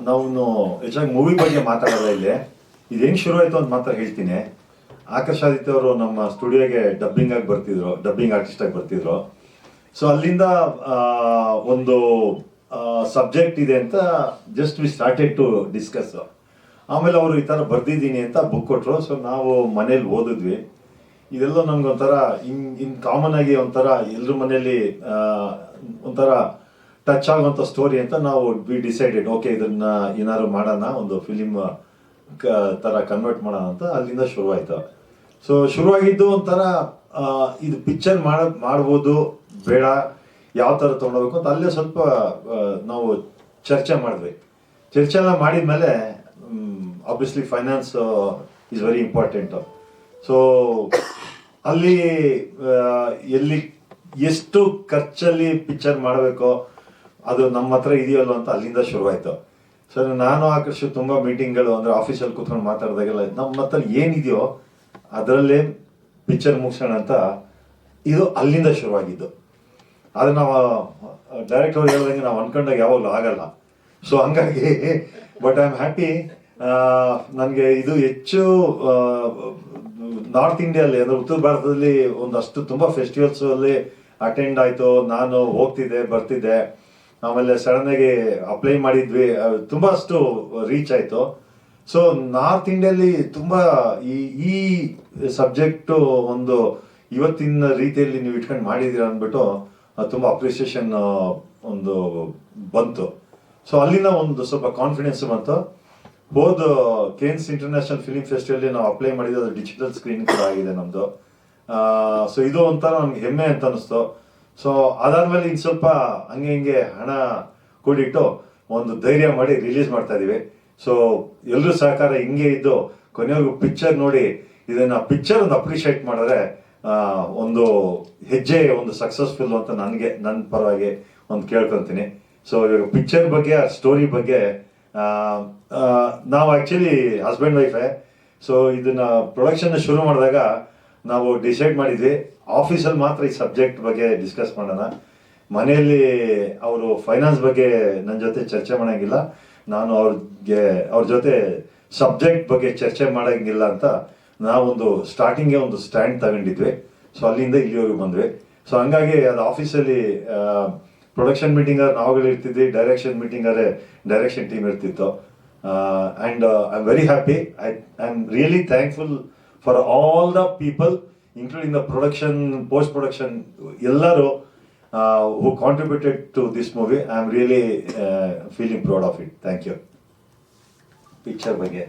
ನಾವು ಹೆಚ್ಚಾಗಿ ಮೂವಿ ಬಗ್ಗೆ ಮಾತಾಡೋಲ್ಲ ಇಲ್ಲಿ. ಇದು ಹೆಂಗೆ ಶುರು ಆಯಿತು ಅಂತ ಮಾತ್ರ ಹೇಳ್ತೀನಿ. ಆಕಾಶ್ ಆದಿತ್ಯ ಅವರು ನಮ್ಮ ಸ್ಟುಡಿಯೋಗೆ ಡಬ್ಬಿಂಗ್ ಆಗಿ ಬರ್ತಿದ್ರು, ಡಬ್ಬಿಂಗ್ ಆರ್ಟಿಸ್ಟ್ ಆಗಿ ಬರ್ತಿದ್ರು. ಸೊ ಅಲ್ಲಿಂದ ಒಂದು ಸಬ್ಜೆಕ್ಟ್ ಇದೆ ಅಂತ just we started to discuss. ಆಮೇಲೆ ಅವರು ಈ ಥರ ಬರ್ದಿದ್ದೀನಿ ಅಂತ ಬುಕ್ ಕೊಟ್ಟರು. ಸೊ ನಾವು ಮನೇಲಿ ಓದಿದ್ವಿ. ಇದೆಲ್ಲ ನಮ್ಗೊಂಥರ ಇನ್ ಕಾಮನ್ ಆಗಿ ಒಂಥರ ಎಲ್ಲರ ಮನೆಯಲ್ಲಿ ಒಂಥರ ಟಚ್ ಆಗುವಂಥ ಸ್ಟೋರಿ ಅಂತ ನಾವು ವಿ ಡಿಸೈಡೆಡ್, ಓಕೆ ಇದನ್ನ ಏನಾದ್ರು ಮಾಡೋಣ, ಒಂದು ಫಿಲಿಮ್ ಥರ ಕನ್ವರ್ಟ್ ಮಾಡೋಣ ಅಂತ ಅಲ್ಲಿಂದ ಶುರುವಾಯಿತು. ಸೊ ಶುರುವಾಗಿದ್ದು ಒಂಥರ ಇದು ಪಿಕ್ಚರ್ ಮಾಡ್ಬೋದು ಬೇಡ, ಯಾವ ಥರ ತೊಗೊಳ್ಬೇಕು ಅಂತ ಅಲ್ಲೇ ಸ್ವಲ್ಪ ನಾವು ಚರ್ಚೆ ಮಾಡಿದ್ವಿ. ಚರ್ಚೆ ಎಲ್ಲ ಮಾಡಿದ್ಮೇಲೆ obviously finance is very important. So ಅಲ್ಲಿ ಎಲ್ಲಿ ಎಷ್ಟು ಖರ್ಚಲ್ಲಿ ಪಿಕ್ಚರ್ ಮಾಡಬೇಕೋ ಅದು ನಮ್ಮ ಹತ್ರ ಇದೆಯಲ್ಲ ಅಂತ ಅಲ್ಲಿಂದ ಶುರುವಾಯಿತು. ಸರ್ ನಾನು ಆಕರ್ಷ ತುಂಬ ಮೀಟಿಂಗ್ಗಳು ಅಂದರೆ ಆಫೀಸಲ್ಲಿ ಕೂತ್ಕೊಂಡು ಮಾತಾಡಿದಾಗೆಲ್ಲ ನಮ್ಮ ಹತ್ರ ಏನಿದೆಯೋ ಅದರಲ್ಲೇ ಪಿಕ್ಚರ್ ಮುಗಿಸೋಣ ಅಂತ ಇದು ಅಲ್ಲಿಂದ ಶುರುವಾಗಿದ್ದು. ಆದರೆ ನಾವು ಡೈರೆಕ್ಟ್ ಅವ್ರು ಹೇಳ್ದಂಗೆ ನಾವು ಅನ್ಕೊಂಡಾಗ ಯಾವಾಗಲೂ ಆಗಲ್ಲ. ಸೊ ಹಂಗಾಗಿ ಬಟ್ ಐ ಆಮ್ ಹ್ಯಾಪಿ. ನನಗೆ ಇದು ಹೆಚ್ಚು ನಾರ್ತ್ ಇಂಡಿಯಲ್ಲಿ ಅಂದರೆ ಉತ್ತರ ಭಾರತದಲ್ಲಿ ಒಂದಷ್ಟು ತುಂಬ ಫೆಸ್ಟಿವಲ್ಸ್ ಅಲ್ಲಿ ಅಟೆಂಡ್ ಆಯಿತು. ನಾನು ಹೋಗ್ತಿದ್ದೆ ಬರ್ತಿದ್ದೆ. ಆಮೇಲೆ ಸಡನ್ನಾಗಿ ಅಪ್ಲೈ ಮಾಡಿದ್ವಿ, ತುಂಬ ಅಷ್ಟು ರೀಚ್ ಆಯಿತು. ಸೊ ನಾರ್ತ್ ಇಂಡಿಯಲ್ಲಿ ತುಂಬ ಈ ಸಬ್ಜೆಕ್ಟು ಒಂದು ಇವತ್ತಿನ ರೀತಿಯಲ್ಲಿ ನೀವು ಇಟ್ಕೊಂಡು ಮಾಡಿದ್ದೀರ ಅಂದ್ಬಿಟ್ಟು ತುಂಬ ಅಪ್ರಿಸಿಯೇಷನ್ ಒಂದು ಬಂತು. ಸೊ ಅಲ್ಲಿಂದ ಒಂದು ಸ್ವಲ್ಪ ಕಾನ್ಫಿಡೆನ್ಸ್ ಬಂತು. ಹೋದ ಕೇನ್ಸ್ ಇಂಟರ್ನ್ಯಾಷನಲ್ ಫಿಲಿಂ ಫೆಸ್ಟಿವಲ್ಲಿ ನಾವು ಅಪ್ಲೈ ಮಾಡಿದ್ದು, ಅದು ಡಿಜಿಟಲ್ ಸ್ಕ್ರೀನ್ ಕೂಡ ಆಗಿದೆ ನಮ್ಮದು. ಸೊ ಇದು ಒಂಥರ ನಮ್ಗೆ ಹೆಮ್ಮೆ ಅಂತ ಅನಿಸ್ತು. ಸೊ ಅದಾದ್ಮೇಲೆ ಇನ್ನು ಸ್ವಲ್ಪ ಹಂಗೆ ಹಿಂಗೆ ಹಣ ಕೂಡಿಟ್ಟು ಒಂದು ಧೈರ್ಯ ಮಾಡಿ ರಿಲೀಸ್ ಮಾಡ್ತಾ ಇದೀವಿ. ಸೊ ಎಲ್ಲರೂ ಸಹಕಾರ ಹಿಂಗೆ ಇದ್ದು ಕೊನೆಯವರೆಗೂ ಪಿಕ್ಚರ್ ನೋಡಿ ಇದನ್ನ ಪಿಕ್ಚರ್ ಒಂದು ಅಪ್ರಿಷಿಯೇಟ್ ಮಾಡಿದ್ರೆ ಒಂದು ಹೆಜ್ಜೆ ಒಂದು ಸಕ್ಸಸ್ಫುಲ್ ಅಂತ ನನಗೆ ನನ್ನ ಪರವಾಗಿ ಒಂದು ಕೇಳ್ಕೊತೀನಿ. ಸೊ ಇವಾಗ ಪಿಕ್ಚರ್ ಬಗ್ಗೆ ಸ್ಟೋರಿ ಬಗ್ಗೆ ನಾವು ಆ್ಯಕ್ಚುಲಿ ಹಸ್ಬೆಂಡ್ ವೈಫೇ. ಸೊ ಇದನ್ನ ಪ್ರೊಡಕ್ಷನ್ ಶುರು ಮಾಡಿದಾಗ ನಾವು ಡಿಸೈಡ್ ಮಾಡಿದ್ವಿ ಆಫೀಸಲ್ಲಿ ಮಾತ್ರ ಈ ಸಬ್ಜೆಕ್ಟ್ ಬಗ್ಗೆ ಡಿಸ್ಕಸ್ ಮಾಡೋಣ. ಮನೆಯಲ್ಲಿ ಅವರು ಫೈನಾನ್ಸ್ ಬಗ್ಗೆ ನನ್ನ ಜೊತೆ ಚರ್ಚೆ ಮಾಡೋಂಗಿಲ್ಲ, ನಾನು ಅವ್ರ ಜೊತೆ ಸಬ್ಜೆಕ್ಟ್ ಬಗ್ಗೆ ಚರ್ಚೆ ಮಾಡೋಂಗಿಲ್ಲ ಅಂತ ನಾವೊಂದು ಸ್ಟಾರ್ಟಿಂಗ್ಗೆ ಒಂದು ಸ್ಟ್ಯಾಂಡ್ ತಗೊಂಡಿದ್ವಿ. ಸೊ ಅಲ್ಲಿಂದ ಇಲ್ಲಿವರೆಗೂ ಬಂದ್ವಿ. ಸೊ ಹಂಗಾಗಿ ಅದು ಆಫೀಸಲ್ಲಿ ಪ್ರೊಡಕ್ಷನ್ ಮೀಟಿಂಗರ್ ನಾವುಗಳು ಇರ್ತಿದ್ವಿ, ಡೈರೆಕ್ಷನ್ ಮೀಟಿಂಗರೇ ಡೈರೆಕ್ಷನ್ ಟೀಮ್ ಇರ್ತಿತ್ತು. And I am very happy. I am really thankful for all the people including the production, post-production, ellaru who contributed to this movie. I am really feeling proud of it. Thank you. Picture ಬಗ್ಗೆ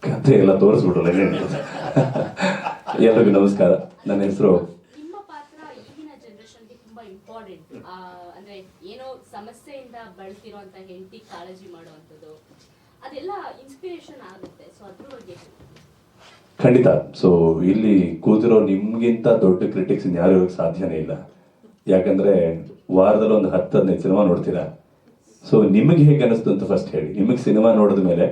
ಕಥೆ ಎಲ್ಲ ತೋರಿಸ್ಬಿಟ್ರಲ್ಲ. ಎಲ್ಲರಿಗೂ ನಮಸ್ಕಾರ. ನನ್ನ ಹೆಸರು. ನಿಮ್ಮ ಪಾತ್ರ ಈಗಿನ ಜನರೇಷನ್ಗೆ ತುಂಬಾ ಇಂಪಾರ್ಟೆಂಟ್. ಅಂದ್ರೆ ಏನೋ ಸಮಸ್ಯೆಯಿಂದ ಬಳಲ್ತಿರೋಂಥ ಹೆಂಡತಿ ಕಾಳಜಿ ಮಾಡುವಂಥದ್ದು ಅದೆಲ್ಲ ಇನ್ಸ್ಪಿರೇಷನ್ ಆಗುತ್ತೆ. ಸೊ ಅದ್ರ ಬಗ್ಗೆ ಖಂಡಿತ. ಸೊ ಇಲ್ಲಿ ಕೂತಿರೋ ನಿಮ್ಗಿಂತ ದೊಡ್ಡ ಕ್ರಿಟಿಕ್ಸ್ ಯಾರು ಇರೋಕ್ಕೆ ಸಾಧ್ಯನೇ ಇಲ್ಲ. ಯಾಕಂದ್ರೆ ವಾರದಲ್ಲಿ ಒಂದು 10-15 ಸಿನಿಮಾ ನೋಡ್ತೀರಾ. ಸೊ ನಿಮಗೆ ಹೇಗೆ ಅನಿಸ್ತು ಅಂತ ಫಸ್ಟ್ ಹೇಳಿ. ನಿಮಗೆ ಸಿನಿಮಾ ನೋಡಿದ ಮೇಲೆ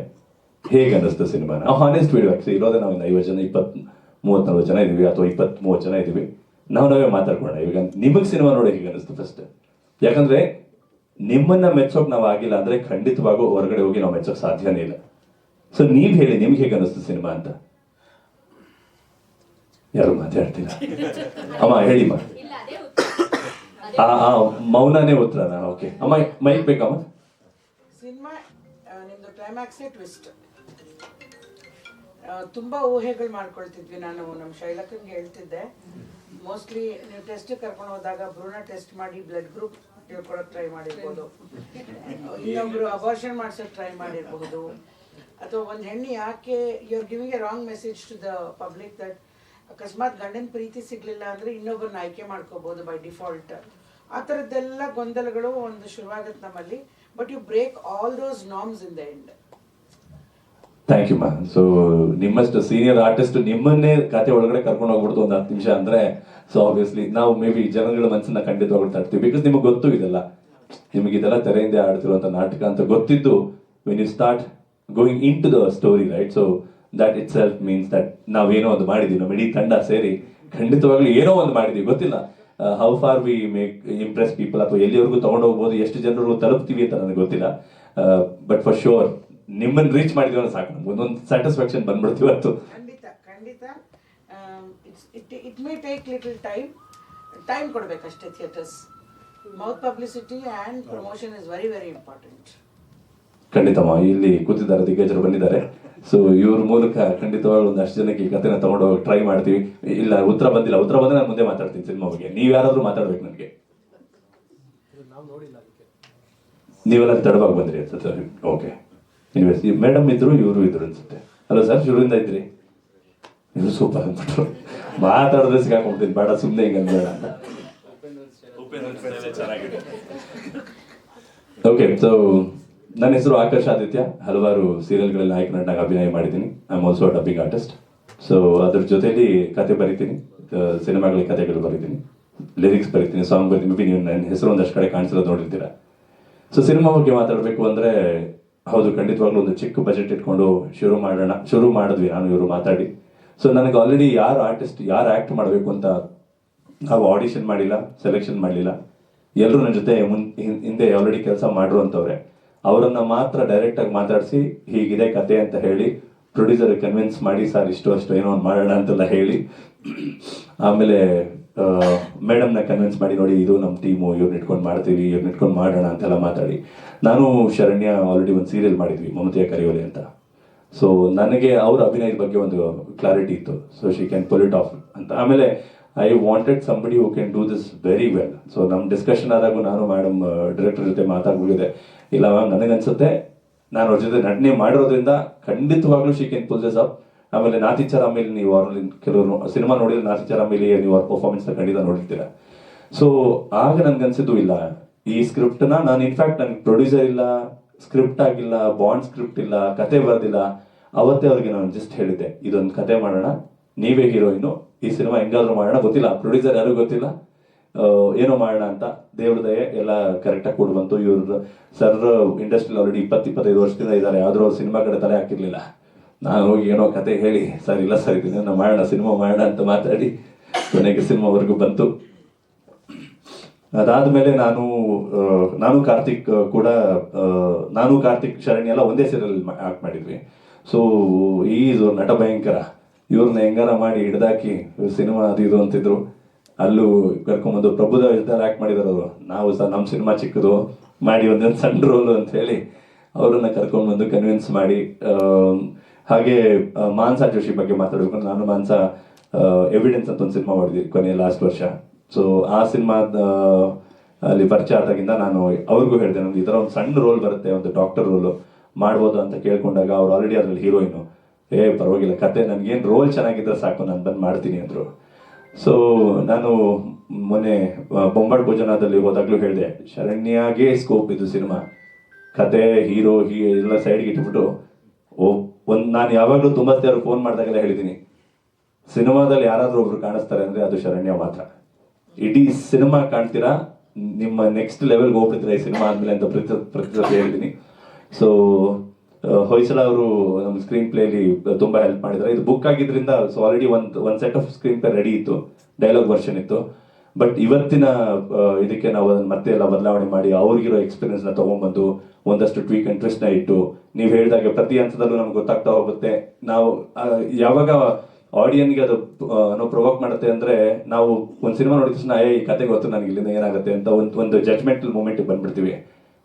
ಹೇಗೆ ಅನಿಸ್ತು ಸಿನಿಮಾ? ನಾವು ಹಾನೆಸ್ಟ್ ವಿಡಿಯೋ ಆಕ್ಚುಲಿ ಇರೋದೇ ನಾವು 50 ಜನ, 20-30-40 ಜನ ಇದೀವಿ, ಅಥವಾ 20-30 ಜನ ಇದೀವಿ. ನಾವೇ ಮಾತಾಡ್ಕೊಳ್ಳೋಣ. ಇವಾಗ ನಿಮಗೆ ಸಿನಿಮಾ ನೋಡಿ ಹೇಗೆ ಅನಿಸ್ತು ಫಸ್ಟ್? ಯಾಕಂದ್ರೆ ನಿಮ್ಮನ್ನ ಮೆಚ್ಚೋಕ್ ನಾವು ಆಗಿಲ್ಲ ಅಂದ್ರೆ ಖಂಡಿತವಾಗೂ ಹೊರಗಡೆ ಹೋಗಿ ನಾವು ಮೆಚ್ಚೋಕ್ ಸಾಧ್ಯನೇ ಇಲ್ಲ. ಸೊ ನೀವ್ ಹೇಳಿ, ನಿಮ್ಗೆ ಹೇಗೆ ಅನಿಸ್ತು ಸಿನಿಮಾ ಅಂತ? ಯಾರು ಮಾತಾಡ್ತೀರ? ಅಮ್ಮ ಹೇಳಿಮ್ಮ. ಮೌನನೇ ಉತ್ತರನಾ? ಓಕೆ ಅಮ್ಮ, ಮೈಕ್ ಬೇಕಮ್ಮ. ಸಿನಿಮಾ ನಿಮ್ದು ಕ್ಲೈಮ್ಯಾಕ್ಸೇ ಟ್ವಿಸ್ಟ್. ತುಂಬ ಊಹೆಗಳು ಮಾಡ್ಕೊಳ್ತಿದ್ವಿ. ನಾನು ನಮ್ಮ ಶೈಲಕನ್ಗೆ ಹೇಳ್ತಿದ್ದೆ, ಮೋಸ್ಟ್ಲಿ ನೀವು ಟೆಸ್ಟ್ ಕರ್ಕೊಂಡು ಹೋದಾಗ ಭ್ರೂಣ ಟೆಸ್ಟ್ ಮಾಡಿ ಬ್ಲಡ್ ಗ್ರೂಪ್ ತಿಳ್ಕೊಳಕ್ ಟ್ರೈ ಮಾಡಿರ್ಬೋದು, ಇನ್ನೊಬ್ರು ಅಬಾರ್ಷನ್ ಮಾಡ್ಸೋಕೆ ಟ್ರೈ ಮಾಡಿರಬಹುದು, ಅಥವಾ ಒಂದು ಹೆಣ್ಣು ಯಾಕೆ you are giving a wrong message to the public that ಅಕಸ್ಮಾತ್ ಗಂಡನ ಪ್ರೀತಿ ಸಿಗ್ಲಿಲ್ಲ ಅಂದ್ರೆ ಇನ್ನೊಬ್ಬರನ್ನ ಆಯ್ಕೆ ಮಾಡ್ಕೋಬಹುದು ಬೈ ಡಿಫಾಲ್ಟ್. ಆ ಥರದ್ದೆಲ್ಲ ಗೊಂದಲಗಳು ಒಂದು ಶುರುವಾಗುತ್ತೆ ನಮ್ಮಲ್ಲಿ. But you break all those norms in the end. Thank you ಮಾ. ಸೊ ನಿಮ್ಮಷ್ಟು ಸೀನಿಯರ್ ಆರ್ಟಿಸ್ಟ್ ನಿಮ್ಮನ್ನೇ ಕತೆ ಒಳಗಡೆ ಕರ್ಕೊಂಡು ಹೋಗ್ಬಿಡ್ತು ಒಂದು 10 ನಿಮಿಷ ಅಂದ್ರೆ, ಸೊ ಆಬ್ವಿಯಸ್ಲಿ ನಾವು ಮೇ ಬಿ ಜನಗಳ ಮನಸ್ಸನ್ನ ಖಂಡಿತವಾಗ್ಲೂ ತಡ್ತೀವಿ. ಬಿಕಾಸ್ ನಿಮಗೆ ಗೊತ್ತು ಇದೆಲ್ಲ, ನಿಮಗೆ ಇದೆಲ್ಲ ತೆರೆಯಿಂದ ಆಡ್ತಿರುವಂತ ನಾಟಕ ಅಂತ ಗೊತ್ತಿದ್ದು, when you start going into the story, right? So that itself means that ನಾವೇನೋ ಒಂದು ಮಾಡಿದೀವಿ, ನಮ್ಮ ಇಡೀ ತಂಡ ಸೇರಿ ಖಂಡಿತವಾಗ್ಲೂ ಏನೋ ಒಂದು ಮಾಡಿದೀವಿ. ಗೊತ್ತಿಲ್ಲ how far we make Impress people ಅಥವಾ ಎಲ್ಲಿವರೆಗೂ ತಗೊಂಡು ಹೋಗ್ಬೋದು, ಎಷ್ಟು ಜನರು ತಲುಪ್ತೀವಿ ಅಂತ ನನಗೆ ಗೊತ್ತಿಲ್ಲ. ಬಟ್ ಫಾರ್ ಶೋರ್ ನಿಮ್ಮನ್ನು ರೀಚ್ ಮಾಡಿದ್ವಿ ಅಂದ್ರೆ ಸಾಕು, ನಮ್ಗೆ ಒಂದೊಂದು ಸ್ಯಾಟಿಸ್ಫ್ಯಾಕ್ಷನ್ ಬಂದ್ಬಿಡ್ತೀವಿ ಇವತ್ತು. ಖಂಡಿತ ಖಂಡಿತ. It may take little time ಕೊಡ್ಬೇಕಷ್ಟೇ. Theatres mouth publicity and promotion is very very important. ಖಂಡಿತಮ್ಮ, ಇಲ್ಲಿ ಕೂತಿದ್ದಾರೆ ದಿಗ್ಗಜರು ಬಂದಿದ್ದಾರೆ. ಸೊ ಇವ್ರ ಮೂಲಕ ಖಂಡಿತವಾಗ್ಲೂ ಒಂದಷ್ಟು ಜನಕ್ಕೆ ಈ ಕಥೆನ ತಗೊಂಡು ಹೋಗಿ ಟ್ರೈ ಮಾಡ್ತೀವಿ. ಇಲ್ಲ ಉತ್ತರ ಬಂದಿಲ್ಲ, ಉತ್ತರ ಬಂದ್ರೆ ನಾನು ಮುಂದೆ ಮಾತಾಡ್ತೀನಿ ಸಿನಿಮಾ ಬಗ್ಗೆ. ನೀವು ಯಾರಾದ್ರೂ ಮಾತಾಡ್ಬೇಕು ನನಗೆ. ನೀವೆಲ್ಲ ತಡವಾಗಿ ಬಂದ್ರಿ ಅನ್ಸುತ್ತೆ. ಓಕೆ, ಮೇಡಮ್ ಇದ್ರು, ಇವರು ಇದ್ರು ಅನ್ಸುತ್ತೆ. ಹಲೋ ಸರ್, ಶುರುವಿಂದ ಇದ್ರಿ? ಇವರು ಸೂಪರ್ ಅಂದ್ಬಿಟ್ರು. ಮಾತಾಡಿದ್ರೆ ಸಿಗಾಕೊಂಡ್ಬಿಡ್ತೀನಿ, ಬೇಡ ಸುಮ್ಮನೆ ಹಿಂಗೆ ಬೇಡ ಅಂತ. ಓಕೆ, ಸೊ ನನ್ನ ಹೆಸರು ಆಕಾಶ್ ಆದಿತ್ಯ. ಹಲವಾರು ಸೀರಿಯಲ್ಗಳಲ್ಲಿ ನಾಯಕ ನಟನಾಗಿ ಅಭಿನಯ ಮಾಡಿದ್ದೀನಿ. I am also dubbing artist. So ಅದ್ರ ಜೊತೆಲಿ ಕತೆ ಬರಿತೀನಿ, ಸಿನಿಮಾಗಳಿಗೆ ಕತೆಗಳು ಬರೀತೀನಿ, ಲಿರಿಕ್ಸ್ ಬರೀತೀನಿ, ಸಾಂಗ್ ಬರೀತೀನಿ. ಮೇ ಬಿ ನೀವು ನನ್ನ ಹೆಸರು ಒಂದಷ್ಟು ಕಡೆ ಕಾಣಿಸಿರೋದು ನೋಡಿರ್ತೀರ. ಸೊ ಸಿನಿಮಾ ಬಗ್ಗೆ ಮಾತಾಡಬೇಕು ಅಂದರೆ ಹೌದು, ಖಂಡಿತವಾಗ್ಲೂ ಒಂದು ಚಿಕ್ಕ ಬಜೆಟ್ ಇಟ್ಕೊಂಡು ಶುರು ಮಾಡಿದ್ವಿ ನಾನು ಇವರು ಮಾತಾಡಿ. ಸೊ ನನಗೆ ಆಲ್ರೆಡಿ ಯಾರು ಆರ್ಟಿಸ್ಟ್, ಯಾರು ಆ್ಯಕ್ಟ್ ಮಾಡಬೇಕು ಅಂತ ನಾವು ಆಡಿಷನ್ ಮಾಡಿಲ್ಲ, ಸೆಲೆಕ್ಷನ್ ಮಾಡಲಿಲ್ಲ. ಎಲ್ಲರೂ ನನ್ನ ಜೊತೆ ಹಿಂದೆ ಆಲ್ರೆಡಿ ಕೆಲಸ ಮಾಡಿರುವಂಥವ್ರೆ. ಅವರನ್ನ ಮಾತ್ರ ಡೈರೆಕ್ಟಾಗಿ ಮಾತಾಡಿಸಿ ಹೀಗಿದೆ ಕತೆ ಅಂತ ಹೇಳಿ ಪ್ರೊಡ್ಯೂಸರ್ ಕನ್ವಿನ್ಸ್ ಮಾಡಿ, ಸರ್ ಇಷ್ಟು ಅಷ್ಟು ಏನೋ ಒಂದು ಮಾಡೋಣ ಅಂತೆಲ್ಲ ಹೇಳಿ, ಆಮೇಲೆ ಮೇಡಮ್ನ ಕನ್ವಿನ್ಸ್ ಮಾಡಿ, ನೋಡಿ ಇದು ನಮ್ಮ ಟೀಮು, ಇವ್ರನ್ನ ಇಟ್ಕೊಂಡು ಮಾಡ್ತೀವಿ, ಇವ್ರನ್ನ ಇಟ್ಕೊಂಡು ಮಾಡೋಣ ಅಂತೆಲ್ಲ ಮಾತಾಡಿ. ನಾನು ಶರಣ್ಯ ಆಲ್ರೆಡಿ ಒಂದು ಸೀರಿಯಲ್ ಮಾಡಿದ್ವಿ, ಮಮತೆಯ ಕರಿಯೋಲೆ ಅಂತ. ಸೊ ನನಗೆ ಅವ್ರ ಅಭಿನಯದ ಬಗ್ಗೆ ಒಂದು ಕ್ಲಾರಿಟಿ ಇತ್ತು. So she can pull it off ಅಂತ. ಆಮೇಲೆ I wanted somebody who can do this very well. So ನಮ್ಮ ಡಿಸ್ಕಷನ್ ಆದಾಗ ನಾನು ಮೇಡಮ್ ಡೈರೆಕ್ಟರ್ ಜೊತೆ ಮಾತಾಡ್ಬಿಟ್ಟಿದೆ, ಇಲ್ಲ ಮ್ಯಾಮ್ ನನಗನ್ಸುತ್ತೆ ನಾನು ಅವ್ರ ಜೊತೆ ನಟನೆ ಮಾಡಿರೋದ್ರಿಂದ ಖಂಡಿತವಾಗ್ಲೂ she can pull this up. ಆಮೇಲೆ ನಾತಿಚರ ಮೇಲೆ ನೀವು ಅವ್ರಲ್ಲಿ ಕೆಲವರು ಸಿನಿಮಾ ನೋಡಿದ್ರೆ ನಾತಿಚರ ಮೇಲೆ ನೀವು ಅವ್ರ ಪರ್ಫಾರ್ಮೆನ್ಸ್ನ ಖಂಡಿತ ನೋಡಿರ್ತೀರ. ಸೊ ಆಗ ನನ್ಗನ್ಸಿದ್ದು ಇಲ್ಲ, ಈ ಸ್ಕ್ರಿಪ್ಟ್ನ ನಾನು ಇನ್ಫ್ಯಾಕ್ಟ್ ನನಗೆ ಪ್ರೊಡ್ಯೂಸರ್ ಇಲ್ಲ, ಸ್ಕ್ರಿಪ್ಟ್ ಆಗಿಲ್ಲ, ಬಾಂಡ್ ಸ್ಕ್ರಿಪ್ಟ್ ಇಲ್ಲ, ಕತೆ ಬರೆದಿಲ್ಲ. ಅವತ್ತೇ ಅವ್ರಿಗೆ ನಾನು ಜಸ್ಟ್ ಹೇಳಿದ್ದೆ, ಇದೊಂದು ಕತೆ ಮಾಡೋಣ, ನೀವೇ ಹೀರೋಯಿನು, ಈ ಸಿನಿಮಾ ಹೆಂಗಾದ್ರೂ ಮಾಡೋಣ, ಗೊತ್ತಿಲ್ಲ ಪ್ರೊಡ್ಯೂಸರ್ ಯಾರು ಗೊತ್ತಿಲ್ಲ, ಏನೋ ಮಾಡೋಣ ಅಂತ. ದೇವ್ರ ದಯೆ ಎಲ್ಲ ಕರೆಕ್ಟಾಗಿ ಕೂಡ ಬಂತು. ಇವ್ರ ಸರ್ ಇಂಡಸ್ಟ್ರಿಯಲ್ಲಿ ಆಲ್ರೆಡಿ 20-25 ವರ್ಷದಿಂದ ಇದ್ದಾರೆ, ಆದರೂ ಅವ್ರು ಸಿನಿಮಾ ಕಡೆ ತಲೆ ಹಾಕಿರ್ಲಿಲ್ಲ. ನಾನು ಹೋಗಿ ಏನೋ ಕತೆ ಹೇಳಿ, ಸರ್ ಇಲ್ಲ ಸರ್ ಇದನ್ನ ಮಾಡೋಣ, ಸಿನಿಮಾ ಮಾಡೋಣ ಅಂತ ಮಾತಾಡಿ ಕೊನೆಗೆ ಸಿನಿಮಾವರೆಗೂ ಬಂತು. ಅದಾದ್ಮೇಲೆ ನಾನು ಕಾರ್ತಿಕ್ ಕೂಡ ಕಾರ್ತಿಕ್ ಶರಣ್ಯ ಎಲ್ಲ ಒಂದೇ ಸೀರಿಯಲ್ ಆಕ್ಟ್ ಮಾಡಿದ್ವಿ. ಸೊ ಇದು ನಟ ಭಯಂಕರ, ಇವ್ರನ್ನ ಹೆಂಗಾರ ಮಾಡಿ ಹಿಡ್ದಾಕಿ ಸಿನಿಮಾ ಅದು ಇದು ಅಂತಿದ್ರು. ಅಲ್ಲೂ ಕರ್ಕೊಂಬಂದು ಪ್ರಭುದೇವ ಜೊತೆ ಆಕ್ಟ್ ಮಾಡಿದಾರೆ ಅವರು. ನಾವು ಸಹ ನಮ್ಮ ಸಿನಿಮಾ ಚಿಕ್ಕದು ಮಾಡಿ ಒಂದೊಂದು ಸಣ್ಣ ರೋಲು ಅಂತ ಹೇಳಿ ಅವರನ್ನ ಕರ್ಕೊಂಡ್ಬಂದು ಕನ್ವಿನ್ಸ್ ಮಾಡಿ. ಹಾಗೆ ಮಾನ್ಸಾ ಜೋಶಿ ಬಗ್ಗೆ ಮಾತಾಡಬೇಕು. ನಾನು ಮಾನ್ಸಾ ಎವಿಡೆನ್ಸ್ ಅಂತ ಒಂದು ಸಿನಿಮಾ ಮಾಡಿದ್ವಿ ಕೊನೆಯ ಲಾಸ್ಟ್ ವರ್ಷ. ಸೊ ಆ ಸಿನಿಮಾ ಅಲ್ಲಿ ಪರಿಚಯ ಆದಾಗಿಂದ ನಾನು ಅವ್ರಿಗೂ ಹೇಳಿದೆ, ನನಗೆ ಈ ಥರ ಒಂದು ಸಣ್ಣ ರೋಲ್ ಬರುತ್ತೆ, ಒಂದು ಡಾಕ್ಟರ್ ರೋಲು ಮಾಡ್ಬೋದು ಅಂತ ಕೇಳ್ಕೊಂಡಾಗ ಅವ್ರು ಆಲ್ರೆಡಿ ಅದ್ರಲ್ಲಿ ಹೀರೋಯಿನು, ಪರವಾಗಿಲ್ಲ ಕತೆ ನನಗೇನು ರೋಲ್ ಚೆನ್ನಾಗಿದ್ರೆ ಸಾಕು, ನಾನು ಬಂದು ಮಾಡ್ತೀನಿ ಅಂದರು. ಸೊ ನಾನು ಮೊನ್ನೆ ಬೊಂಬಾಟ್ ಭೋಜನದಲ್ಲಿ ಹೋದಾಗ್ಲೂ ಹೇಳಿದೆ, ಶರಣ್ಯಾಗೆ ಸ್ಕೋಪ್ ಇದು ಸಿನಿಮಾ, ಕತೆ ಹೀರೋ ಎಲ್ಲ ಸೈಡ್ಗೆ ಇಟ್ಬಿಟ್ಟು ನಾನು ಯಾವಾಗಲೂ ತುಂಬ ಫೋನ್ ಮಾಡಿದಾಗೆಲ್ಲ ಹೇಳಿದ್ದೀನಿ, ಸಿನಿಮಾದಲ್ಲಿ ಯಾರಾದರೂ ಒಬ್ರು ಕಾಣಿಸ್ತಾರೆ ಅಂದರೆ ಅದು ಶರಣ್ಯ ಮಾತ್ರ. ಇಡೀ ಸಿನಿಮಾ ಕಾಣ್ತೀರಾ, ನಿಮ್ಮ ನೆಕ್ಸ್ಟ್ ಲೆವೆಲ್ಗೆ ಹೋಗ್ಬಿಡ್ತೀರಾ ಈ ಸಿನಿಮಾ ಆದಮೇಲೆ ಅಂತ ಪ್ರತಿ ಹೇಳಿದ್ದೀನಿ. ಸೊ ಹೊಯ್ಸಳ ಅವರು ನಮ್ಮ ಸ್ಕ್ರೀನ್ ಪ್ಲೇಲಿ ತುಂಬ ಹೆಲ್ಪ್ ಮಾಡಿದ್ದಾರೆ. ಇದು ಬುಕ್ ಆಗಿದ್ರಿಂದ ಸೊ ಆಲ್ರೆಡಿ ಒಂದು set off screen play ready ಇತ್ತು, ಡೈಲಾಗ್ ವರ್ಷನ್ ಇತ್ತು. ಬಟ್ ಇವತ್ತಿನ ಇದಕ್ಕೆ ನಾವು ಅದನ್ನು ಮತ್ತೆ ಎಲ್ಲ ಬದಲಾವಣೆ ಮಾಡಿ ಅವ್ರಿಗಿರೋ ಎಕ್ಸ್ಪೀರಿಯನ್ಸ್ನ ತೊಗೊಂಡ್ಬಂದು ಒಂದಷ್ಟು ಟ್ವೀಕ್ ಅಂಡ್ ಟ್ವಿಸ್ಟ್ನ ಇಟ್ಟು, ನೀವು ಹೇಳಿದಾಗೆ ಪ್ರತಿ ಹಂತದಲ್ಲೂ ನಮ್ಗೆ ಗೊತ್ತಾಗ್ತಾ ಹೋಗುತ್ತೆ. ನಾವು ಯಾವಾಗ ಆಡಿಯನ್ಗೆ ಅದು ಪ್ರೊವೋಕ್ ಮಾಡುತ್ತೆ ಅಂದರೆ, ನಾವು ಒಂದು ಸಿನಿಮಾ ನೋಡಿದ ತಕ್ಷಣ ಈ ಕತೆ ಗೊತ್ತು ನನಗೆ ಇಲ್ಲಿಂದ ಏನಾಗುತ್ತೆ ಅಂತ ಒಂದು ಜಡ್ಜ್ಮೆಂಟಲ್ ಮೂಮೆಂಟಿಗೆ ಬಂದ್ಬಿಡ್ತೀವಿ.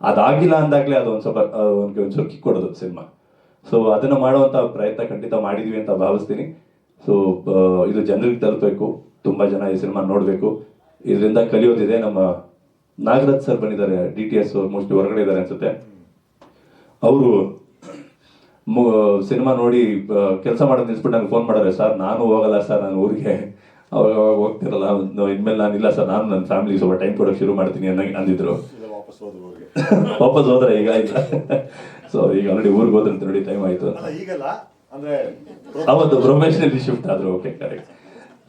ಅದಾಗಿಲ್ಲ ಅಂದಾಗಲೇ ಅದು ಒಂದು ಸ್ವಲ್ಪ ಒಂದು ಕಿಕ್ ಕೊಡೋದು ಸಿನಿಮಾ. ಸೊ ಅದನ್ನು ಮಾಡುವಂಥ ಪ್ರಯತ್ನ ಖಂಡಿತ ಮಾಡಿದ್ವಿ ಅಂತ ಭಾವಿಸ್ತೀನಿ. ಸೊ ಇದು ಜನರಿಗೆ ತಲುಪಬೇಕು, ತುಂಬ ಜನ ಈ ಸಿನಿಮಾ ನೋಡಬೇಕು, ಇದರಿಂದ ಕಲಿಯೋದಿದೆ. ನಮ್ಮ ನಾಗರಾಜ್ ಸರ್ ಬಂದಿದ್ದಾರೆ, DTS ಮೋಸ್ಟ್ಲಿ ಹೊರಗಡೆ ಇದ್ದಾರೆ ಅನ್ಸುತ್ತೆ. ಅವರು ಸಿನಿಮಾ ನೋಡಿ ಕೆಲಸ ಮಾಡೋದು ನಿಲ್ಸ್ಬಿಟ್ಟು ನಂಗೆ ಫೋನ್ ಮಾಡಿದ್ರೆ, ಸರ್ ನಾನು ಹೋಗಲ್ಲ ಸರ್, ನಾನು ಊರಿಗೆ ಅವಾಗ ಹೋಗ್ತಿರಲ್ಲ, ಇನ್ಮೇಲೆ ನಾನು ಇಲ್ಲ ಸರ್, ನಾನು ನನ್ನ ಫ್ಯಾಮಿಲಿ ಸ್ವಲ್ಪ ಟೈಮ್ ಕೊಡೋಕೆ ಶುರು ಮಾಡ್ತೀನಿ ಅಂದಿದ್ರು. ವಾಪಸ್ ಹೋದ್ರೆ ಈಗ ಇಲ್ಲ. ಸೊ ಈಗ ಆಲ್ರೆಡಿ ಊರಿಗೆ ಹೋದ್ರಂತ ನೋಡಿ ಟೈಮ್ ಆಯ್ತು. ಅವತ್ತು ಪ್ರೊಫೆಷನಲಿ ಶಿಫ್ಟ್ ಆದ್ರು. Okay, correct.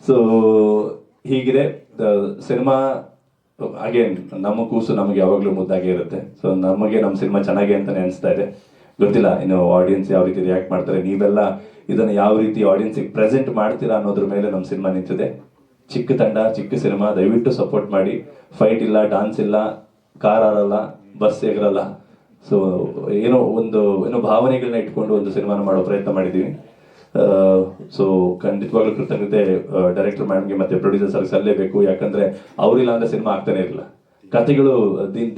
ಸೊ ಹೀಗಿದೆ ಸಿನಿಮಾ. ಅಗೇನ್ ನಮ್ಮ ಕೂಸು ನಮಗೆ ಯಾವಾಗಲೂ ಮುದ್ದಾಗೆ ಇರುತ್ತೆ. ಸೊ ನಮಗೆ ನಮ್ಮ ಸಿನಿಮಾ ಚೆನ್ನಾಗಿ ಅಂತಾನೆ ಅನಿಸ್ತಾ ಇದೆ. ಗೊತ್ತಿಲ್ಲ ಇನ್ನು ಆಡಿಯನ್ಸ್ ಯಾವ ರೀತಿ ರಿಯಾಕ್ಟ್ ಮಾಡ್ತಾರೆ, ನೀವೆಲ್ಲ ಇದನ್ನು ಯಾವ ರೀತಿ ಆಡಿಯನ್ಸಿಗೆ ಪ್ರೆಸೆಂಟ್ ಮಾಡ್ತೀರಾ ಅನ್ನೋದ್ರ ಮೇಲೆ ನಮ್ಮ ಸಿನಿಮಾ ನಿಂತಿದೆ. ಚಿಕ್ಕ ತಂಡ, ಚಿಕ್ಕ ಸಿನಿಮಾ, ದಯವಿಟ್ಟು ಸಪೋರ್ಟ್ ಮಾಡಿ. ಫೈಟ್ ಇಲ್ಲ, ಡಾನ್ಸ್ ಇಲ್ಲ, ಕಾರ್ ಆರಲ್ಲ, ಬಸ್ ಎಗರಲ್ಲ. ಸೊ ಏನೋ ಭಾವನೆಗಳನ್ನ ಇಟ್ಕೊಂಡು ಒಂದು ಸಿನಿಮಾನ ಮಾಡೋ ಪ್ರಯತ್ನ ಮಾಡಿದ್ದೀವಿ. ಸೊ ಖಂಡಿತವಾಗ್ಲೂ ಕೃತಜ್ಞತೆ ಡೈರೆಕ್ಟರ್ ಮ್ಯಾಮ್ಗೆ ಮತ್ತೆ ಪ್ರೊಡ್ಯೂಸರ್ ಸರ್ಗೆ ಸಲ್ಲಲೇಬೇಕು. ಯಾಕಂದ್ರೆ ಅವರಿಲ್ಲ ಅಂದ್ರೆ ಸಿನಿಮಾ ಆಗ್ತಾನೆ ಇರಲಿಲ್ಲ. ಕತೆಗಳು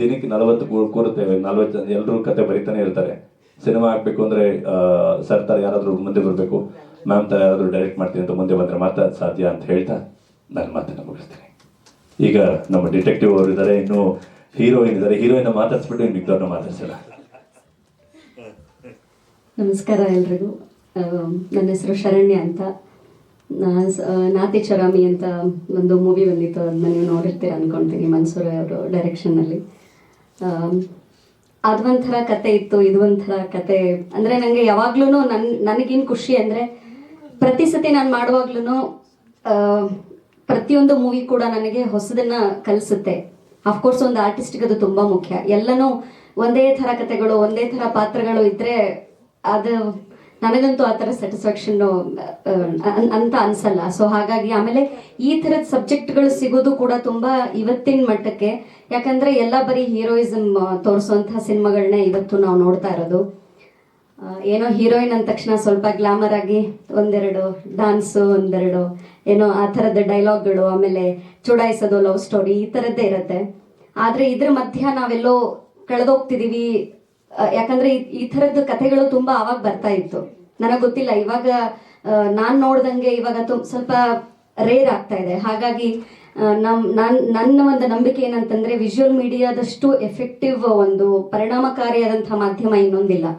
ದಿನಕ್ಕೆ 40 ಕೂರುತ್ತೇವೆ, 40 ಜನ ಎಲ್ಲರೂ ಕತೆ ಬರೀತಾನೆ ಇರ್ತಾರೆ. ಸಿನಿಮಾ ಆಗ್ಬೇಕು ಅಂದ್ರೆ ಸರ್ ತರ ಯಾರಾದ್ರೂ ಮುಂದೆ ಬರಬೇಕು, ಮ್ಯಾಮ್ ತರ ಯಾರಾದ್ರೂ ಡೈರೆಕ್ಟ್ ಮಾಡ್ತೀನಿ ಅಂತ ಮುಂದೆ ಬಂದ್ರೆ ಮಾತ್ರ ಸಾಧ್ಯ ಅಂತ ಹೇಳ್ತಾ ನನ್ನ ಮಾತನ್ನ ಮುಗಿಸ್ತೀನಿ. ಈಗ ನಮ್ಮ ಡಿಟೆಕ್ಟಿವ್ ಅವರು ಇದ್ದಾರೆ, ಇನ್ನು ಹೀರೋಯಿನ್ ಇದ್ದಾರೆ. ಹೀರೋಯಿನ್ ಮಾತಾಡ್ಸ್ಬಿಟ್ಟು ಇನ್ನು ಮಿಗ್ದವ್ರನ್ನ ಮಾತಾಡ್ಸಲ್ಲ. ನಮಸ್ಕಾರ ಎಲ್ರಿಗೂ. ನನ್ನ ಹೆಸರು ಶರಣ್ಯ ಅಂತ. ನಾತಿ ಚರಾಮಿ ಅಂತ ಒಂದು ಮೂವಿ ಬಂದಿತ್ತು, ಅದನ್ನ ನೀವು ನೋಡಿರ್ತೀರ ಅನ್ಕೊಳ್ತೀನಿ, ಮನ್ಸೂರ್ ಅವರು ಡೈರೆಕ್ಷನ್ನಲ್ಲಿ. ಅದೊಂಥರ ಕತೆ ಇತ್ತು, ಇದು ಒಂಥರ ಕತೆ. ಅಂದರೆ ನನಗೆ ಯಾವಾಗ್ಲೂ ನನಗೇನು ಖುಷಿ ಅಂದರೆ, ಪ್ರತಿ ಸತಿ ನಾನು ಮಾಡುವಾಗ್ಲೂ ಪ್ರತಿಯೊಂದು ಮೂವಿ ಕೂಡ ನನಗೆ ಹೊಸದನ್ನ ಕಲಿಸುತ್ತೆ. ಅಫ್ಕೋರ್ಸ್ ಒಂದು ಆರ್ಟಿಸ್ಟ್ಗೆ ಅದು ತುಂಬ ಮುಖ್ಯ. ಎಲ್ಲನೂ ಒಂದೇ ಥರ ಕತೆಗಳು, ಒಂದೇ ಥರ ಪಾತ್ರಗಳು ಇದ್ದರೆ ಅದು ನನಗಂತೂ ಆ ಥರ ಸ್ಯಾಟಿಸ್ಫ್ಯಾಕ್ಷನ್ ಅಂತ ಅನ್ಸಲ್ಲ. ಸೊ ಹಾಗಾಗಿ ಆಮೇಲೆ ಈ ಥರದ ಸಬ್ಜೆಕ್ಟ್ಗಳು ಸಿಗೋದು ಕೂಡ ತುಂಬ ಇವತ್ತಿನ ಮಟ್ಟಕ್ಕೆ. ಯಾಕಂದರೆ ಎಲ್ಲ ಬರೀ ಹೀರೋಯಿಸಮ್ ತೋರಿಸುವಂತಹ ಸಿನಿಮಾಗಳನ್ನ ಇವತ್ತು ನಾವು ನೋಡ್ತಾ ಇರೋದು. ಏನೋ ಹೀರೋಯಿನ್ ಅಂದ ತಕ್ಷಣ ಸ್ವಲ್ಪ ಗ್ಲಾಮರ್ ಆಗಿ ಒಂದೆರಡು ಡಾನ್ಸು, ಒಂದೆರಡು ಏನೋ ಆ ಥರದ ಡೈಲಾಗ್ಗಳು, ಆಮೇಲೆ ಚುಡಾಯಿಸೋದು, ಲವ್ ಸ್ಟೋರಿ, ಈ ಥರದ್ದೇ ಇರುತ್ತೆ. ಆದರೆ ಇದ್ರ ಮಧ್ಯ ನಾವೆಲ್ಲೋ ಕಳೆದೋಗ್ತಿದೀವಿ. ಯಾಕಂದ್ರೆ ಈ ಥರದ್ದು ಕಥೆಗಳು ತುಂಬಾ ಆವಾಗ ಬರ್ತಾ ಇತ್ತು. ನನಗೆ ಗೊತ್ತಿಲ್ಲ, ಇವಾಗ ನಾನು ನೋಡ್ದಂಗೆ ಇವಾಗ ಸ್ವಲ್ಪ ರೇರ್ ಆಗ್ತಾ ಇದೆ. ಹಾಗಾಗಿ ನನ್ನ ಒಂದು ನಂಬಿಕೆ ಏನಂತಂದ್ರೆ, ವಿಜುವಲ್ ಮೀಡಿಯಾದಷ್ಟು ಎಫೆಕ್ಟಿವ್ ಒಂದು ಪರಿಣಾಮಕಾರಿಯಾದಂತಹ ಮಾಧ್ಯಮ ಇನ್ನೊಂದಿಲ್ಲ.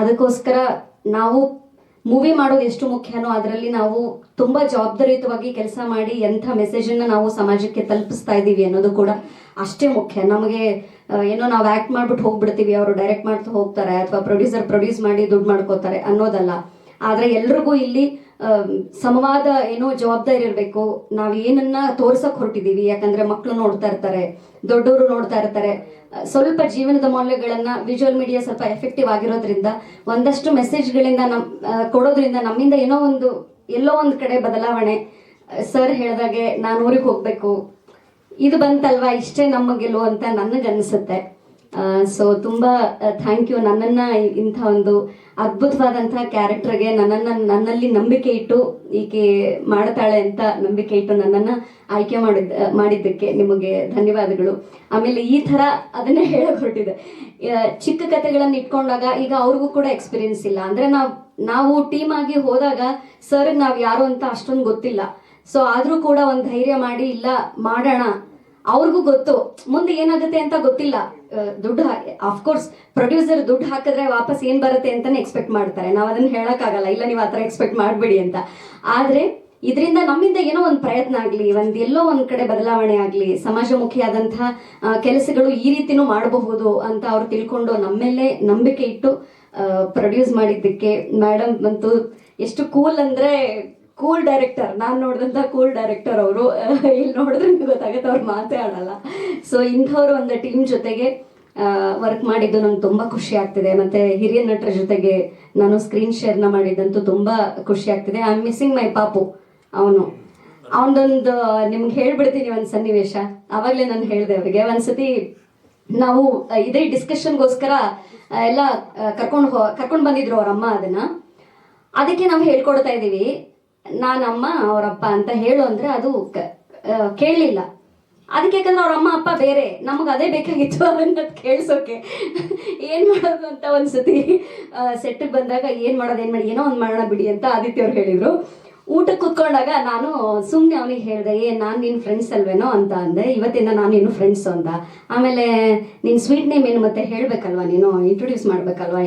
ಅದಕ್ಕೋಸ್ಕರ ನಾವು ಮೂವಿ ಮಾಡೋದು ಎಷ್ಟು ಮುಖ್ಯನೋ ಅದರಲ್ಲಿ ನಾವು ತುಂಬಾ ಜವಾಬ್ದಾರಿಯುತವಾಗಿ ಕೆಲಸ ಮಾಡಿ ಎಂಥ ಮೆಸೇಜನ್ನು ನಾವು ಸಮಾಜಕ್ಕೆ ತಲುಪಿಸ್ತಾ ಇದ್ದೀವಿ ಅನ್ನೋದು ಕೂಡ ಅಷ್ಟೇ ಮುಖ್ಯ. ನಮಗೆ ಏನೋ ನಾವು ಆ್ಯಕ್ಟ್ ಮಾಡ್ಬಿಟ್ಟು ಹೋಗ್ಬಿಡ್ತೀವಿ, ಅವರು ಡೈರೆಕ್ಟ್ ಮಾಡ್ತಾ ಹೋಗ್ತಾರೆ, ಅಥವಾ ಪ್ರೊಡ್ಯೂಸರ್ ಪ್ರೊಡ್ಯೂಸ್ ಮಾಡಿ ದುಡ್ಡು ಮಾಡ್ಕೋತಾರೆ ಅನ್ನೋದಲ್ಲ. ಆದರೆ ಎಲ್ರಿಗೂ ಇಲ್ಲಿ ಸಮವಾದ ಏನೋ ಜವಾಬ್ದಾರಿ ಇರಬೇಕು. ನಾವು ಏನನ್ನ ತೋರ್ಸಕ್ ಹೊರಟಿದ್ದೀವಿ, ಯಾಕಂದ್ರೆ ಮಕ್ಕಳು ನೋಡ್ತಾ ಇರ್ತಾರೆ, ದೊಡ್ಡವರು ನೋಡ್ತಾ ಇರ್ತಾರೆ. ಸ್ವಲ್ಪ ಜೀವನದ ಮೌಲ್ಯಗಳನ್ನ ವಿಜುವಲ್ ಮೀಡಿಯಾ ಸ್ವಲ್ಪ ಎಫೆಕ್ಟಿವ್ ಆಗಿರೋದ್ರಿಂದ, ಒಂದಷ್ಟು ಮೆಸೇಜ್ಗಳಿಂದ ಕೊಡೋದ್ರಿಂದ ನಮ್ಮಿಂದ ಎಲ್ಲೋ ಒಂದು ಕಡೆ ಬದಲಾವಣೆ. ಸರ್ ಹೇಳ್ದಾಗೆ ನಾನು ಊರಿಗೆ ಹೋಗ್ಬೇಕು, ಇದು ಬಂತಲ್ವಾ, ಇಷ್ಟೇ ನಮ್ಮ ಗೆಲುವು ಅಂತ ನನಗನ್ನಿಸುತ್ತೆ. ಸೊ ತುಂಬಾ ಥ್ಯಾಂಕ್ ಯು. ನನ್ನನ್ನ ಇಂಥ ಒಂದು ಅದ್ಭುತವಾದಂತಹ ಕ್ಯಾರೆಕ್ಟರ್ಗೆ ನನ್ನಲ್ಲಿ ನಂಬಿಕೆ ಇಟ್ಟು ಈಕೆ ಮಾಡ್ತಾಳೆ ಅಂತ ನಂಬಿಕೆ ಇಟ್ಟು ನನ್ನನ್ನ ಆಯ್ಕೆ ಮಾಡಿದ್ದಕ್ಕೆ ನಿಮಗೆ ಧನ್ಯವಾದಗಳು. ಆಮೇಲೆ ಈ ತರ ಅದನ್ನೇ ಹೇಳಕ್ ಹೊರಟಿದೆ, ಚಿಕ್ಕ ಕಥೆಗಳನ್ನ ಇಟ್ಕೊಂಡಾಗ ಈಗ ಅವ್ರಿಗೂ ಕೂಡ ಎಕ್ಸ್ಪೀರಿಯನ್ಸ್ ಇಲ್ಲ. ಅಂದ್ರೆ ನಾವು ಟೀಮ್ ಆಗಿ ಹೋದಾಗ ಸರ್ ನಾವ್ ಯಾರು ಅಂತ ಅಷ್ಟೊಂದು ಗೊತ್ತಿಲ್ಲ. ಸೊ ಆದ್ರೂ ಕೂಡ ಒಂದು ಧೈರ್ಯ ಮಾಡಿ ಇಲ್ಲ ಮಾಡೋಣ. ಅವ್ರಿಗೂ ಗೊತ್ತು ಮುಂದೆ ಏನಾಗುತ್ತೆ ಅಂತ ಗೊತ್ತಿಲ್ಲ. ದುಡ್ಡು ಅಫ್ಕೋರ್ಸ್ ಪ್ರೊಡ್ಯೂಸರ್ ದುಡ್ಡು ಹಾಕಿದ್ರೆ ವಾಪಸ್ ಏನ್ ಬರುತ್ತೆ ಅಂತಾನೆ ಎಕ್ಸ್ಪೆಕ್ಟ್ ಮಾಡ್ತಾರೆ. ನಾವು ಅದನ್ನ ಹೇಳಕ್ಕಾಗಲ್ಲ, ಇಲ್ಲ ನೀವು ಆತರ ಎಕ್ಸ್ಪೆಕ್ಟ್ ಮಾಡಬೇಡಿ ಅಂತ. ಆದ್ರೆ ಇದರಿಂದ ನಮ್ಮಿಂದ ಏನೋ ಒಂದು ಪ್ರಯತ್ನ ಆಗ್ಲಿ, ಎಲ್ಲೋ ಒಂದ್ ಕಡೆ ಬದಲಾವಣೆ ಆಗ್ಲಿ, ಸಮಾಜಮುಖಿಯಾದಂತಹ ಕೆಲಸಗಳು ಈ ರೀತಿನೂ ಮಾಡಬಹುದು ಅಂತ ಅವ್ರು ತಿಳ್ಕೊಂಡು ನಮ್ಮೇಲೆ ನಂಬಿಕೆ ಇಟ್ಟು ಪ್ರೊಡ್ಯೂಸ್ ಮಾಡಿದ್ದಕ್ಕೆ ಮೇಡಮ್ ಅಂತೂ ಎಷ್ಟು ಕೂಲ್ ಅಂದ್ರೆ ಕೂಲ್ ಡೈರೆಕ್ಟರ್. ನಾನು ನೋಡಿದಂಥ ಕೂಲ್ ಡೈರೆಕ್ಟರ್ ಅವರು. ಇಲ್ಲಿ ನೋಡಿದ್ರೆ ಗೊತ್ತಾಗುತ್ತೆ, ಅವ್ರು ಮಾತೇ ಆಡಲ್ಲ. ಸೊ ಇಂಥವ್ರು ಒಂದು ಟೀಮ್ ಜೊತೆಗೆ ವರ್ಕ್ ಮಾಡಿದ್ದು ನಂಗೆ ತುಂಬ ಖುಷಿ ಆಗ್ತಿದೆ. ಮತ್ತೆ ಹಿರಿಯ ನಟರ ಜೊತೆಗೆ ನಾನು ಸ್ಕ್ರೀನ್ ಶೇರ್ನ ಮಾಡಿದ್ದಂತೂ ತುಂಬ ಖುಷಿ ಆಗ್ತಿದೆ. ಐ ಆಮ್ ಮಿಸ್ಸಿಂಗ್ ಮೈ ಪಾಪು. ಅವನದೊಂದು ನಿಮ್ಗೆ ಹೇಳ್ಬಿಡ್ತೀನಿ ಒಂದು ಸನ್ನಿವೇಶ. ಆವಾಗಲೇ ನಾನು ಹೇಳಿದೆ ಅವರಿಗೆ, ಒಂದ್ಸತಿ ನಾವು ಇದೇ ಡಿಸ್ಕಷನ್ಗೋಸ್ಕರ ಎಲ್ಲ ಕರ್ಕೊಂಡು ಬಂದಿದ್ರು ಅವರಮ್ಮ. ಅದಕ್ಕೆ ನಾವು ಹೇಳ್ಕೊಡ್ತಾ ಇದ್ದೀವಿ, ನಾನಮ್ಮ ಅವರಪ್ಪ ಅಂತ ಹೇಳು ಅಂದ್ರೆ ಅದು ಕೇಳಲಿಲ್ಲ. ಅದಕ್ಕೆ ಯಾಕಂದ್ರೆ ಅವ್ರ ಅಮ್ಮ ಅಪ್ಪ ಬೇರೆ, ನಮಗೆ ಅದೇ ಬೇಕಾಗಿತ್ತು ಅದನ್ನ ಕೇಳಿಸೋಕೆ. ಏನ್ ಮಾಡೋದು ಅಂತ ಒಂದ್ಸತಿ ಸೆಟ್ಟಿಗೆ ಬಂದಾಗ ಏನ್ ಮಾಡಿ ಏನೋ ಒಂದು ಮಾಡೋಣ ಬಿಡಿ ಅಂತ ಆದಿತ್ಯ ಅವ್ರು ಹೇಳಿದ್ರು. ಊಟಕ್ಕೆ ಕುತ್ಕೊಂಡಾಗ ನಾನು ಸುಮ್ಮನೆ ಅವನಿಗೆ ಹೇಳಿದೆ, ನಾನು ನಿನ್ನ ಫ್ರೆಂಡ್ಸ್ ಅಲ್ವೇನೋ ಅಂತ ಅಂದೆ. ಇವತ್ತಿಂದ ನಾನು ನೀನು ಫ್ರೆಂಡ್ಸು ಅಂತ. ಆಮೇಲೆ ನಿನ್ನ ಸ್ವೀಟ್ ನೇಮ್ ಏನು ಮತ್ತೆ ಹೇಳಬೇಕಲ್ವಾ, ನೀನು ಇಂಟ್ರೊಡ್ಯೂಸ್ ಮಾಡಬೇಕಲ್ವಾ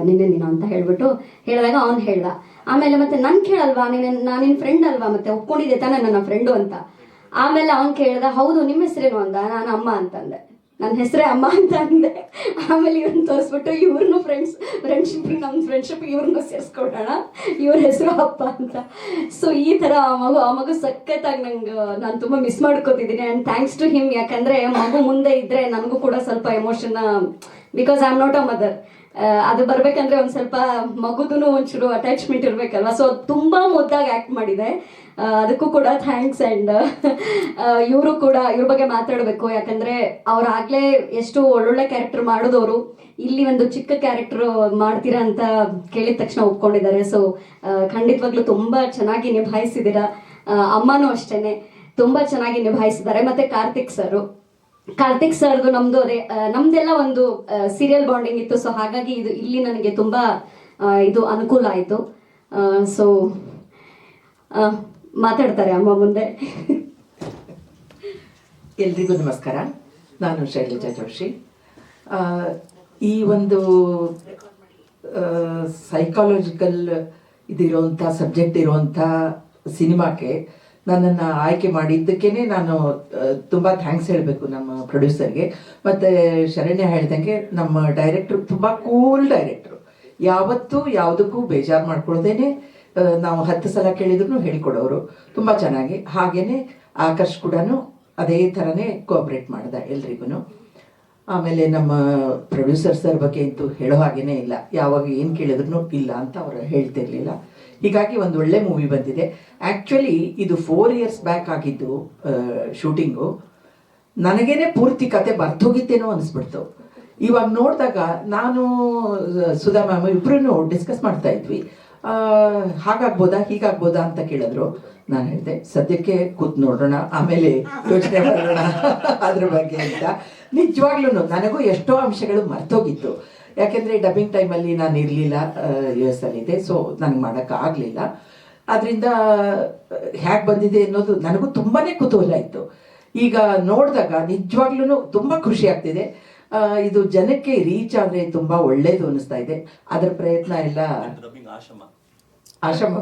ನೀನು ಅಂತ ಹೇಳ್ಬಿಟ್ಟು ಹೇಳಿದಾಗ ಅವ್ನು ಹೇಳ್ದ. ಆಮೇಲೆ ಮತ್ತೆ ನನ್ ಕೇಳಲ್ವಾ, ನಾನು ನಿನ್ನ ಫ್ರೆಂಡ್ ಅಲ್ವಾ, ಮತ್ತೆ ಒಪ್ಕೊಂಡಿದ್ದೆ ತಾನೆ ನನ್ನ ಫ್ರೆಂಡು ಅಂತ. ಆಮೇಲೆ ಅವ್ನು ಕೇಳ್ದ, ಹೌದು ನಿಮ್ಮ ಹೆಸರೇನು ಅಂದ. ನಾನು ಅಮ್ಮ ಅಂತಂದೆ. ನನ್ನ ಹೆಸರೇ ಅಮ್ಮ ಅಂತ ಅಂದೆ. ಆಮೇಲೆ ಇವ್ರನ್ನ ತೋರಿಸ್ಬಿಟ್ಟು ಇವ್ರನ್ನೂ ಫ್ರೆಂಡ್ಶಿಪ್ ನಮ್ಮ ಫ್ರೆಂಡ್ಶಿಪ್ ಇವ್ರನ್ನೂ ಸೇರಿಸ್ಕೊಡೋಣ, ಇವ್ರ ಹೆಸರು ಅಪ್ಪ ಅಂತ. ಸೊ ಈ ಥರ ಆ ಮಗು ಸಖತ್ತಾಗಿ ನಾನು ತುಂಬ ಮಿಸ್ ಮಾಡ್ಕೋತಿದ್ದೀನಿ. And thanks to him. ಯಾಕಂದರೆ ಮಗು ಮುಂದೆ ಇದ್ದರೆ ನನಗೂ ಕೂಡ ಸ್ವಲ್ಪ ಎಮೋಷನ್ನ, because I am not a mother. ಅದು ಬರ್ಬೇಕಂದ್ರೆ ಒಂದ್ ಸ್ವಲ್ಪ ಮಗುದೂ ಒಂಚೂರು ಅಟ್ಯಾಚ್ಮೆಂಟ್ ಇರ್ಬೇಕಲ್ವಾ, ಸೊ ತುಂಬಾ ಮುದ್ದಾಗಿ ಆಕ್ಟ್ ಮಾಡಿದೆ. ಅದಕ್ಕೂ ಕೂಡ ಥ್ಯಾಂಕ್ಸ್. ಆ್ಯಂಡ್ ಇವರು ಕೂಡ ಇವ್ರ ಬಗ್ಗೆ ಮಾತಾಡಬೇಕು, ಯಾಕಂದ್ರೆ ಅವ್ರಾಗ್ಲೇ ಎಷ್ಟು ಒಳ್ಳೊಳ್ಳೆ ಕ್ಯಾರೆಕ್ಟರ್ ಮಾಡಿದವರು ಇಲ್ಲಿ ಒಂದು ಚಿಕ್ಕ ಕ್ಯಾರೆಕ್ಟರ್ ಮಾಡ್ತೀರಾ ಅಂತ ಕೇಳಿದ ತಕ್ಷಣ ಒಪ್ಕೊಂಡಿದ್ದಾರೆ. ಸೊ ಖಂಡಿತವಾಗ್ಲೂ ತುಂಬಾ ಚೆನ್ನಾಗಿ ನಿಭಾಯಿಸಿದ್ದೀರಾ. ಅಮ್ಮನೂ ಅಷ್ಟೇನೆ ತುಂಬಾ ಚೆನ್ನಾಗಿ ನಿಭಾಯಿಸಿದ್ದಾರೆ. ಮತ್ತೆ ಕಾರ್ತಿಕ್ ಸರ್ದು ನಮ್ದು ಅದೇ ನಮ್ದೆಲ್ಲ ಒಂದು ಸೀರಿಯಲ್ ಬಾಂಡಿಂಗ್ ಇತ್ತು. ಸೊ ಹಾಗಾಗಿ ಇದು ಇಲ್ಲಿ ನನಗೆ ತುಂಬಾ ಇದು ಅನುಕೂಲ ಆಯಿತು. ಸೊ ಮಾತಾಡ್ತಾರೆ ಅಮ್ಮ ಮುಂದೆ. ಎಲ್ರಿಗೂ ನಮಸ್ಕಾರ. ನಾನು ಶೈಲಜಾ ಜೋಶಿ. ಈ ಒಂದು ಸೈಕಾಲಜಿಕಲ್ ಇದಿರುವಂಥ ಸಬ್ಜೆಕ್ಟ್ ಇರುವಂಥ ಸಿನಿಮಾಕ್ಕೆ ನನ್ನನ್ನು ಆಯ್ಕೆ ಮಾಡಿದ್ದಕ್ಕೇ ನಾನು ತುಂಬ ಥ್ಯಾಂಕ್ಸ್ ಹೇಳಬೇಕು ನಮ್ಮ ಪ್ರೊಡ್ಯೂಸರ್ಗೆ. ಮತ್ತು ಶರಣ್ಯ ಹೇಳ್ದಂಗೆ ನಮ್ಮ ಡೈರೆಕ್ಟ್ರು ತುಂಬ ಕೂಲ್ ಡೈರೆಕ್ಟ್ರು. ಯಾವತ್ತೂ ಯಾವುದಕ್ಕೂ ಬೇಜಾರು ಮಾಡ್ಕೊಳ್ದೇನೆ ನಾವು 10 ಸಲ ಕೇಳಿದ್ರು ಹೇಳಿಕೊಡೋರು ತುಂಬ ಚೆನ್ನಾಗಿ. ಹಾಗೇನೆ ಆಕರ್ಷ್ ಕೂಡ ಅದೇ ಥರನೇ ಕೋಆಪ್ರೇಟ್ ಮಾಡ್ದ ಎಲ್ರಿಗೂ. ಆಮೇಲೆ ನಮ್ಮ ಪ್ರೊಡ್ಯೂಸರ್ ಸರ್ ಬಗ್ಗೆ ಅಂತೂ ಹೇಳೋ ಹಾಗೇನೇ ಇಲ್ಲ, ಯಾವಾಗ ಏನು ಕೇಳಿದ್ರು ಇಲ್ಲ ಅಂತ ಅವರು ಹೇಳ್ತಿರ್ಲಿಲ್ಲ. ಹೀಗಾಗಿ ಒಂದು ಒಳ್ಳೆ ಮೂವಿ ಬಂದಿದೆ. ಆ್ಯಕ್ಚುಲಿ ಇದು 4 years ಬ್ಯಾಕ್ ಆಗಿದ್ದು ಶೂಟಿಂಗು. ನನಗೇನೆ ಪೂರ್ತಿ ಕತೆ ಬರ್ತೋಗಿತ್ತೇನೋ ಅನಿಸ್ಬಿಡ್ತು. ಇವಾಗ ನೋಡಿದಾಗ ನಾನು ಸುಧಾ ಮ್ಯಾಮ್ ಇಬ್ಬರೂ ಡಿಸ್ಕಸ್ ಮಾಡ್ತಾ ಇದ್ವಿ, ಹಾಗಾಗ್ಬೋದಾ ಹೀಗಾಗ್ಬೋದಾ ಅಂತ ಕೇಳಿದ್ರು. ನಾನು ಹೇಳಿದೆ ಸದ್ಯಕ್ಕೆ ಕೂತ್ ನೋಡೋಣ, ಆಮೇಲೆ ಯೋಚನೆ ಮಾಡೋಣ ಅದ್ರ ಬಗ್ಗೆ ಅಂತ. ನಿಜವಾಗ್ಲೂ ನನಗೂ ಎಷ್ಟೋ ಅಂಶಗಳು ಮರ್ತೋಗಿತ್ತು. ಯಾಕೆಂದರೆ ಡಬ್ಬಿಂಗ್ ಟೈಮಲ್ಲಿ ನಾನು ಇರಲಿಲ್ಲ, US ಅಲ್ಲಿದೆ. ಸೊ ನನಗೆ ಮಾಡೋಕ್ಕಾಗಲಿಲ್ಲ. ಅದರಿಂದ ಹೇಗೆ ಬಂದಿದೆ ಅನ್ನೋದು ನನಗೂ ತುಂಬಾ ಕುತೂಹಲ ಇತ್ತು. ಈಗ ನೋಡಿದಾಗ ನಿಜವಾಗ್ಲೂ ತುಂಬ ಖುಷಿ ಆಗ್ತಿದೆ. ಇದು ಜನಕ್ಕೆ ರೀಚ್ ಆದರೆ ತುಂಬ ಒಳ್ಳೇದು ಅನ್ನಿಸ್ತಾ ಇದೆ. ಅದರ ಪ್ರಯತ್ನ ಎಲ್ಲ ಆಶ್ರಮ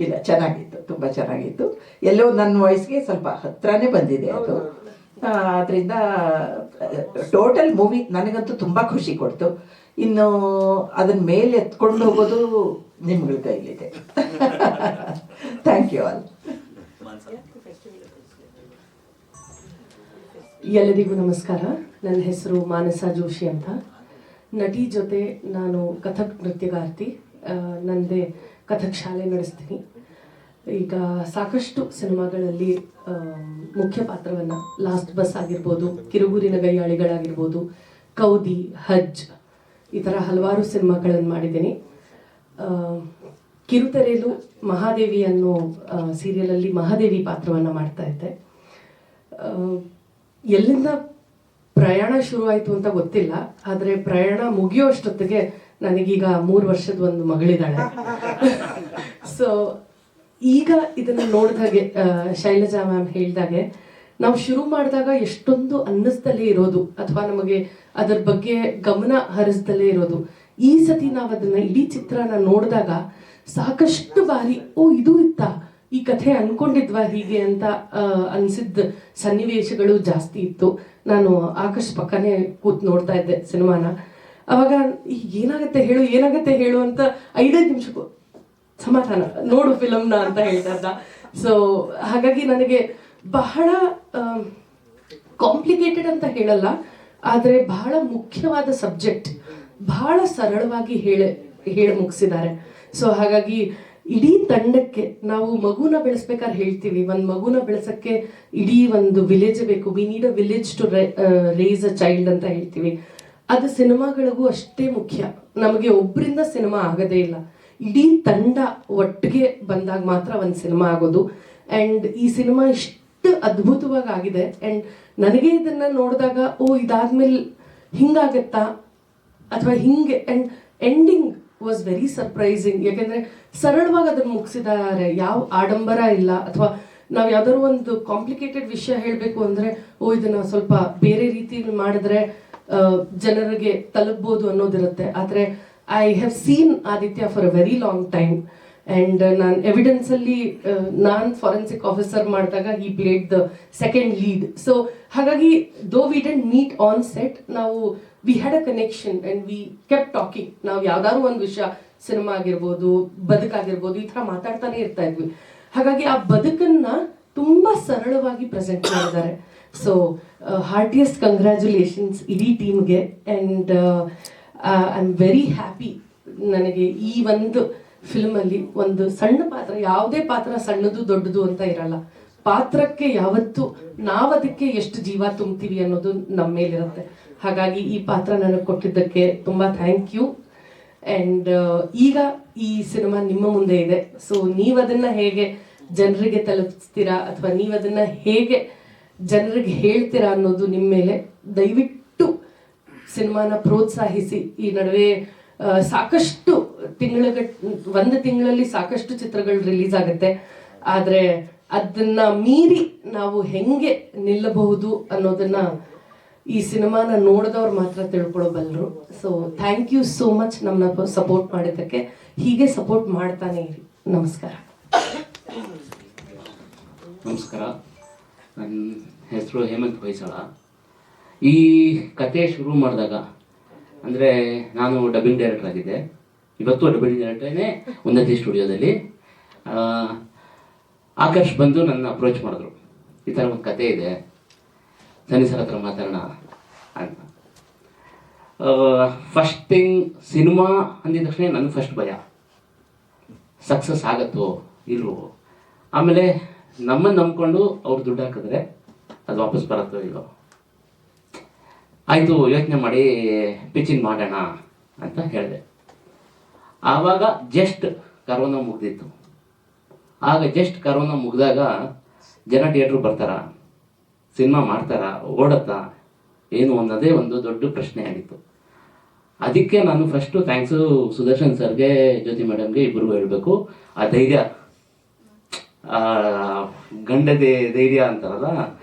ಇಲ್ಲ, ಚೆನ್ನಾಗಿತ್ತು, ತುಂಬ ಚೆನ್ನಾಗಿತ್ತು. ಎಲ್ಲೋ ನನ್ನ ವಾಯ್ಸ್ಗೆ ಸ್ವಲ್ಪ ಹತ್ರನೇ ಬಂದಿದೆ ಅದು. ಅದರಿಂದ ಟೋಟಲ್ ಮೂವಿ ನನಗಂತೂ ತುಂಬ ಖುಷಿ ಕೊಡ್ತು. ಇನ್ನು ಅದನ್ನ ಮೇಲೆ ಎತ್ಕೊಂಡು ಹೋಗೋದು ನಿಮ್ಗಳ ಕೈಲಿದೆ. Thank you all. ಎಲ್ಲರಿಗೂ ನಮಸ್ಕಾರ. ನನ್ನ ಹೆಸರು ಮಾನಸ ಜೋಶಿ ಅಂತ. ನಟಿ ಜೊತೆ ನಾನು ಕಥಕ್ ನೃತ್ಯಗಾರ್ತಿ. ನನ್ನದೇ ಕಥಕ್ ಶಾಲೆ ನಡೆಸ್ತೀನಿ. ಈಗ ಸಾಕಷ್ಟು ಸಿನಿಮಾಗಳಲ್ಲಿ ಮುಖ್ಯ ಪಾತ್ರವನ್ನು, ಲಾಸ್ಟ್ ಬಸ್ ಆಗಿರ್ಬೋದು, ಕಿರುಗೂರಿನ ಗೈಯಾಳಿಗಳಾಗಿರ್ಬೋದು, ಕೌದಿ, ಹಜ್, ಈ ಥರ ಹಲವಾರು ಸಿನಿಮಾಗಳನ್ನು ಮಾಡಿದ್ದೀನಿ. ಕಿರುತೆರೆಯಲು ಮಹಾದೇವಿ ಅನ್ನೋ ಸೀರಿಯಲಲ್ಲಿ ಮಹಾದೇವಿ ಪಾತ್ರವನ್ನು ಮಾಡ್ತಾ ಇದ್ದೆ. ಎಲ್ಲಿಂದ ಪ್ರಯಾಣ ಶುರುವಾಯಿತು ಅಂತ ಗೊತ್ತಿಲ್ಲ, ಆದರೆ ಪ್ರಯಾಣ ಮುಗಿಯೋಷ್ಟೊತ್ತಿಗೆ ನನಗೀಗ 3 ವರ್ಷದ ಒಂದು ಮಗಳಿದ್ದಾಳೆ. ಸೊ ಈಗ ಇದನ್ನು ನೋಡಿದಾಗೆ ಶೈಲಜಾ ಮ್ಯಾಮ್ ಹೇಳಿದಾಗೆ ನಾವು ಶುರು ಮಾಡಿದಾಗ ಎಷ್ಟೊಂದು ಅನ್ನಿಸ್ದಲೇ ಇರೋದು, ಅಥವಾ ನಮಗೆ ಅದರ ಬಗ್ಗೆ ಗಮನ ಹರಿಸ್ದಲೇ ಇರೋದು. ಈ ಸತಿ ನಾವು ಅದನ್ನ ಇಡೀ ಚಿತ್ರನ ನೋಡಿದಾಗ ಸಾಕಷ್ಟು ಬಾರಿ ಇದು ಇತ್ತ, ಈ ಕಥೆ ಅನ್ಕೊಂಡಿದ್ವಾ ಹೀಗೆ ಅಂತ ಅನ್ಸಿದ್ದ ಸನ್ನಿವೇಶಗಳು ಜಾಸ್ತಿ ಇತ್ತು. ನಾನು ಆಕಾಶ್ ಪಕ್ಕನೇ ಕೂತ್ ನೋಡ್ತಾ ಇದ್ದೆ ಸಿನಿಮಾನ. ಅವಾಗ ಏನಾಗತ್ತೆ ಹೇಳು ಅಂತ 5 ನಿಮಿಷಕ್ಕೂ ಸಮಾಧಾನ, ನೋಡು ಫಿಲಮ್ನ ಅಂತ ಹೇಳ್ತಾ ಇದ್ದ. ಸೊ ಹಾಗಾಗಿ ನನಗೆ ಬಹಳ ಕಾಂಪ್ಲಿಕೇಟೆಡ್ ಅಂತ ಹೇಳಲ್ಲ, ಆದರೆ ಬಹಳ ಮುಖ್ಯವಾದ ಸಬ್ಜೆಕ್ಟ್ ಬಹಳ ಸರಳವಾಗಿ ಹೇಳಿ ಮುಗಿಸಿದ್ದಾರೆ. ಸೊ ಹಾಗಾಗಿ ಇಡೀ ತಂಡಕ್ಕೆ, ನಾವು ಮಗುನ ಬೆಳೆಸ್ಬೇಕಾದ್ರೆ ಹೇಳ್ತೀವಿ, ಒಂದು ಮಗುನ ಬೆಳೆಸಕ್ಕೆ ಇಡೀ ಒಂದು ವಿಲೇಜ್ ಬೇಕು, we need a village to raise a child ಅಂತ ಹೇಳ್ತೀವಿ. ಅದು ಸಿನಿಮಾಗಳಿಗೂ ಅಷ್ಟೇ ಮುಖ್ಯ. ನಮಗೆ ಒಬ್ಬರಿಂದ ಸಿನಿಮಾ ಆಗದೇ ಇಲ್ಲ, ಇಡೀ ತಂಡ ಒಟ್ಟಿಗೆ ಬಂದಾಗ ಮಾತ್ರ ಒಂದು ಸಿನಿಮಾ ಆಗೋದು. ಆ್ಯಂಡ್ ಈ ಸಿನಿಮಾ ಇಷ್ಟು ಅದ್ಭುತವಾಗಿ ಆಗಿದೆ. ಆ್ಯಂಡ್ ನನಗೆ ಇದನ್ನ ನೋಡಿದಾಗ ಇದಾದ್ಮೇಲೆ ಹಿಂಗಾಗತ್ತಾ ಅಥವಾ ಹಿಂಗೆ. And ending was very surprising. ಯಾಕೆಂದರೆ ಸರಳವಾಗಿ ಅದನ್ನು ಮುಗಿಸಿದ್ದಾರೆ, ಯಾವ ಆಡಂಬರ ಇಲ್ಲ. ಅಥವಾ ನಾವು ಯಾವ್ದಾದ್ರು ಒಂದು ಕಾಂಪ್ಲಿಕೇಟೆಡ್ ವಿಷಯ ಹೇಳಬೇಕು ಅಂದರೆ ಇದನ್ನು ಸ್ವಲ್ಪ ಬೇರೆ ರೀತಿಯಲ್ಲಿ ಮಾಡಿದ್ರೆ ಜನರಿಗೆ ತಲುಪ್ಬೋದು ಅನ್ನೋದಿರುತ್ತೆ. ಆದರೆ I have seen Aditya for a very long time. And ನಾನು ಎವಿಡೆನ್ಸಲ್ಲಿ ನಾನು ಫಾರೆನ್ಸಿಕ್ ಆಫೀಸರ್ ಮಾಡಿದಾಗ ಈ played the second lead. So ಹಾಗಾಗಿ though we didn't meet on set, ನಾವು we had a connection and we kept talking. ನಾವು ಯಾವ್ದಾದ್ರು ಒಂದು ವಿಷಯ, ಸಿನಿಮಾ ಆಗಿರ್ಬೋದು, ಬದುಕಾಗಿರ್ಬೋದು, ಈ ಥರ ಮಾತಾಡ್ತಾನೆ ಇರ್ತಾ ಇದ್ವಿ. ಹಾಗಾಗಿ ಆ ಬದುಕನ್ನ ತುಂಬಾ ಸರಳವಾಗಿ ಪ್ರೆಸೆಂಟ್ ಮಾಡಿದ್ದಾರೆ. ಸೊ ಹಾರ್ಟಿಯಸ್ಟ್ ಕಂಗ್ರ್ಯಾಚುಲೇಷನ್ಸ್ ಇಡೀ ಟೀಮ್ಗೆ. And I am very happy. ನನಗೆ ಈ ಒಂದು ಫಿಲ್ಮಲ್ಲಿ ಒಂದು ಸಣ್ಣ ಪಾತ್ರ, ಯಾವುದೇ ಪಾತ್ರ ಸಣ್ಣದು ದೊಡ್ಡದು ಅಂತ ಇರಲ್ಲ, ಪಾತ್ರಕ್ಕೆ ಯಾವತ್ತು ನಾವದಕ್ಕೆ ಎಷ್ಟು ಜೀವ ತುಂಬ್ತೀವಿ ಅನ್ನೋದು ನಮ್ಮ ಮೇಲಿರುತ್ತೆ. ಹಾಗಾಗಿ ಈ ಪಾತ್ರ ನನಗೆ ಕೊಟ್ಟಿದ್ದಕ್ಕೆ ತುಂಬ ಥ್ಯಾಂಕ್ ಯು. ಆ್ಯಂಡ್ ಈಗ ಈ ಸಿನಿಮಾ ನಿಮ್ಮ ಮುಂದೆ ಇದೆ. ಸೊ ನೀವದನ್ನು ಹೇಗೆ ಜನರಿಗೆ ತಲುಪಿಸ್ತೀರಾ ಅಥವಾ ನೀವದನ್ನು ಹೇಗೆ ಜನರಿಗೆ ಹೇಳ್ತೀರಾ ಅನ್ನೋದು ನಿಮ್ಮ ಮೇಲೆ. ದಯವಿಟ್ಟು ಸಿನಿಮಾನ ಪ್ರೋತ್ಸಾಹಿಸಿ. ಈ ನಡುವೆ ಸಾಕಷ್ಟು ಒಂದು ತಿಂಗಳಲ್ಲಿ ಸಾಕಷ್ಟು ಚಿತ್ರಗಳು ರಿಲೀಸ್ ಆಗುತ್ತೆ. ಆದರೆ ಅದನ್ನ ಮೀರಿ ನಾವು ಹೆಂಗೆ ನಿಲ್ಲಬಹುದು ಅನ್ನೋದನ್ನ ಈ ಸಿನಿಮಾನ ನೋಡಿದವ್ರು ಮಾತ್ರ ತಿಳ್ಕೊಳ್ಬಲ್ರು. So thank you so much ನಮ್ಮನ್ನ ಸಪೋರ್ಟ್ ಮಾಡಿದ್ದಕ್ಕೆ. ಹೀಗೆ ಸಪೋರ್ಟ್ ಮಾಡ್ತಾನೆ ಇರಿ. ನಮಸ್ಕಾರ. ನಮಸ್ಕಾರ, ನನ್ನ ಹೆಸರು ಹೇಮಂತ್ ಹೊಯ್ಸಳ. ಈ ಕತೆ ಶುರು ಮಾಡಿದಾಗ ಅಂದರೆ ನಾನು ಡಬ್ಬಿಂಗ್ ಡೈರೆಕ್ಟರ್ ಆಗಿದ್ದೆ, ಇವತ್ತು ಡಬ್ಬಿಂಗ್ ಡೈರೆಕ್ಟರೇ ಉನ್ನತಿ ಸ್ಟುಡಿಯೋದಲ್ಲಿ. ಆಕರ್ಷ್ ಬಂದು ನನ್ನ ಅಪ್ರೋಚ್ ಮಾಡಿದ್ರು, ಈ ಥರ ಒಂದು ಕತೆ ಇದೆ, ಸನ್ನಿ ಸರ್ ಹತ್ರ ಮಾತಾಡೋಣ ಅಂತ. ಫಸ್ಟ್ ಥಿಂಗ್, ಸಿನಿಮಾ ಅಂದಿದ ತಕ್ಷಣ ನನಗೆ ಫಸ್ಟ್ ಭಯ, ಸಕ್ಸಸ್ ಆಗತ್ತೋ ಇಲ್ವೋ. ಆಮೇಲೆ ನಮ್ಮನ್ನು ನಂಬ್ಕೊಂಡು ಅವ್ರು ದುಡ್ಡು ಹಾಕಿದ್ರೆ ಅದು ವಾಪಸ್ ಬರುತ್ತೋ ಇಲ್ಲೋ. ಆಯಿತು, ಯೋಚನೆ ಮಾಡಿ ಪಿಚಿಂಗ್ ಮಾಡೋಣ ಅಂತ ಹೇಳಿದೆ. ಆವಾಗ ಜಸ್ಟ್ ಕರೋನಾ ಮುಗ್ದಿತ್ತು. ಆಗ ಜಸ್ಟ್ ಕರೋನಾ ಮುಗಿದಾಗ ಜನ ಥಿಯೇಟ್ರಿಗೆ ಬರ್ತಾರ, ಸಿನಿಮಾ ಮಾಡ್ತಾರ, ಓಡತ್ತಾ ಏನು ಅನ್ನೋದೇ ಒಂದು ದೊಡ್ಡ ಪ್ರಶ್ನೆ ಆಗಿತ್ತು. ಅದಕ್ಕೆ ನಾನು ಫಸ್ಟು ಥ್ಯಾಂಕ್ಸು ಸುದರ್ಶನ್ ಸರ್ಗೆ, ಜ್ಯೋತಿ ಮೇಡಮ್ಗೆ, ಇಬ್ಬರಿಗೂ ಹೇಳಬೇಕು. ಆ ಧೈರ್ಯ, ಧೈರ್ಯ ಅಂತಾರಲ್ಲ,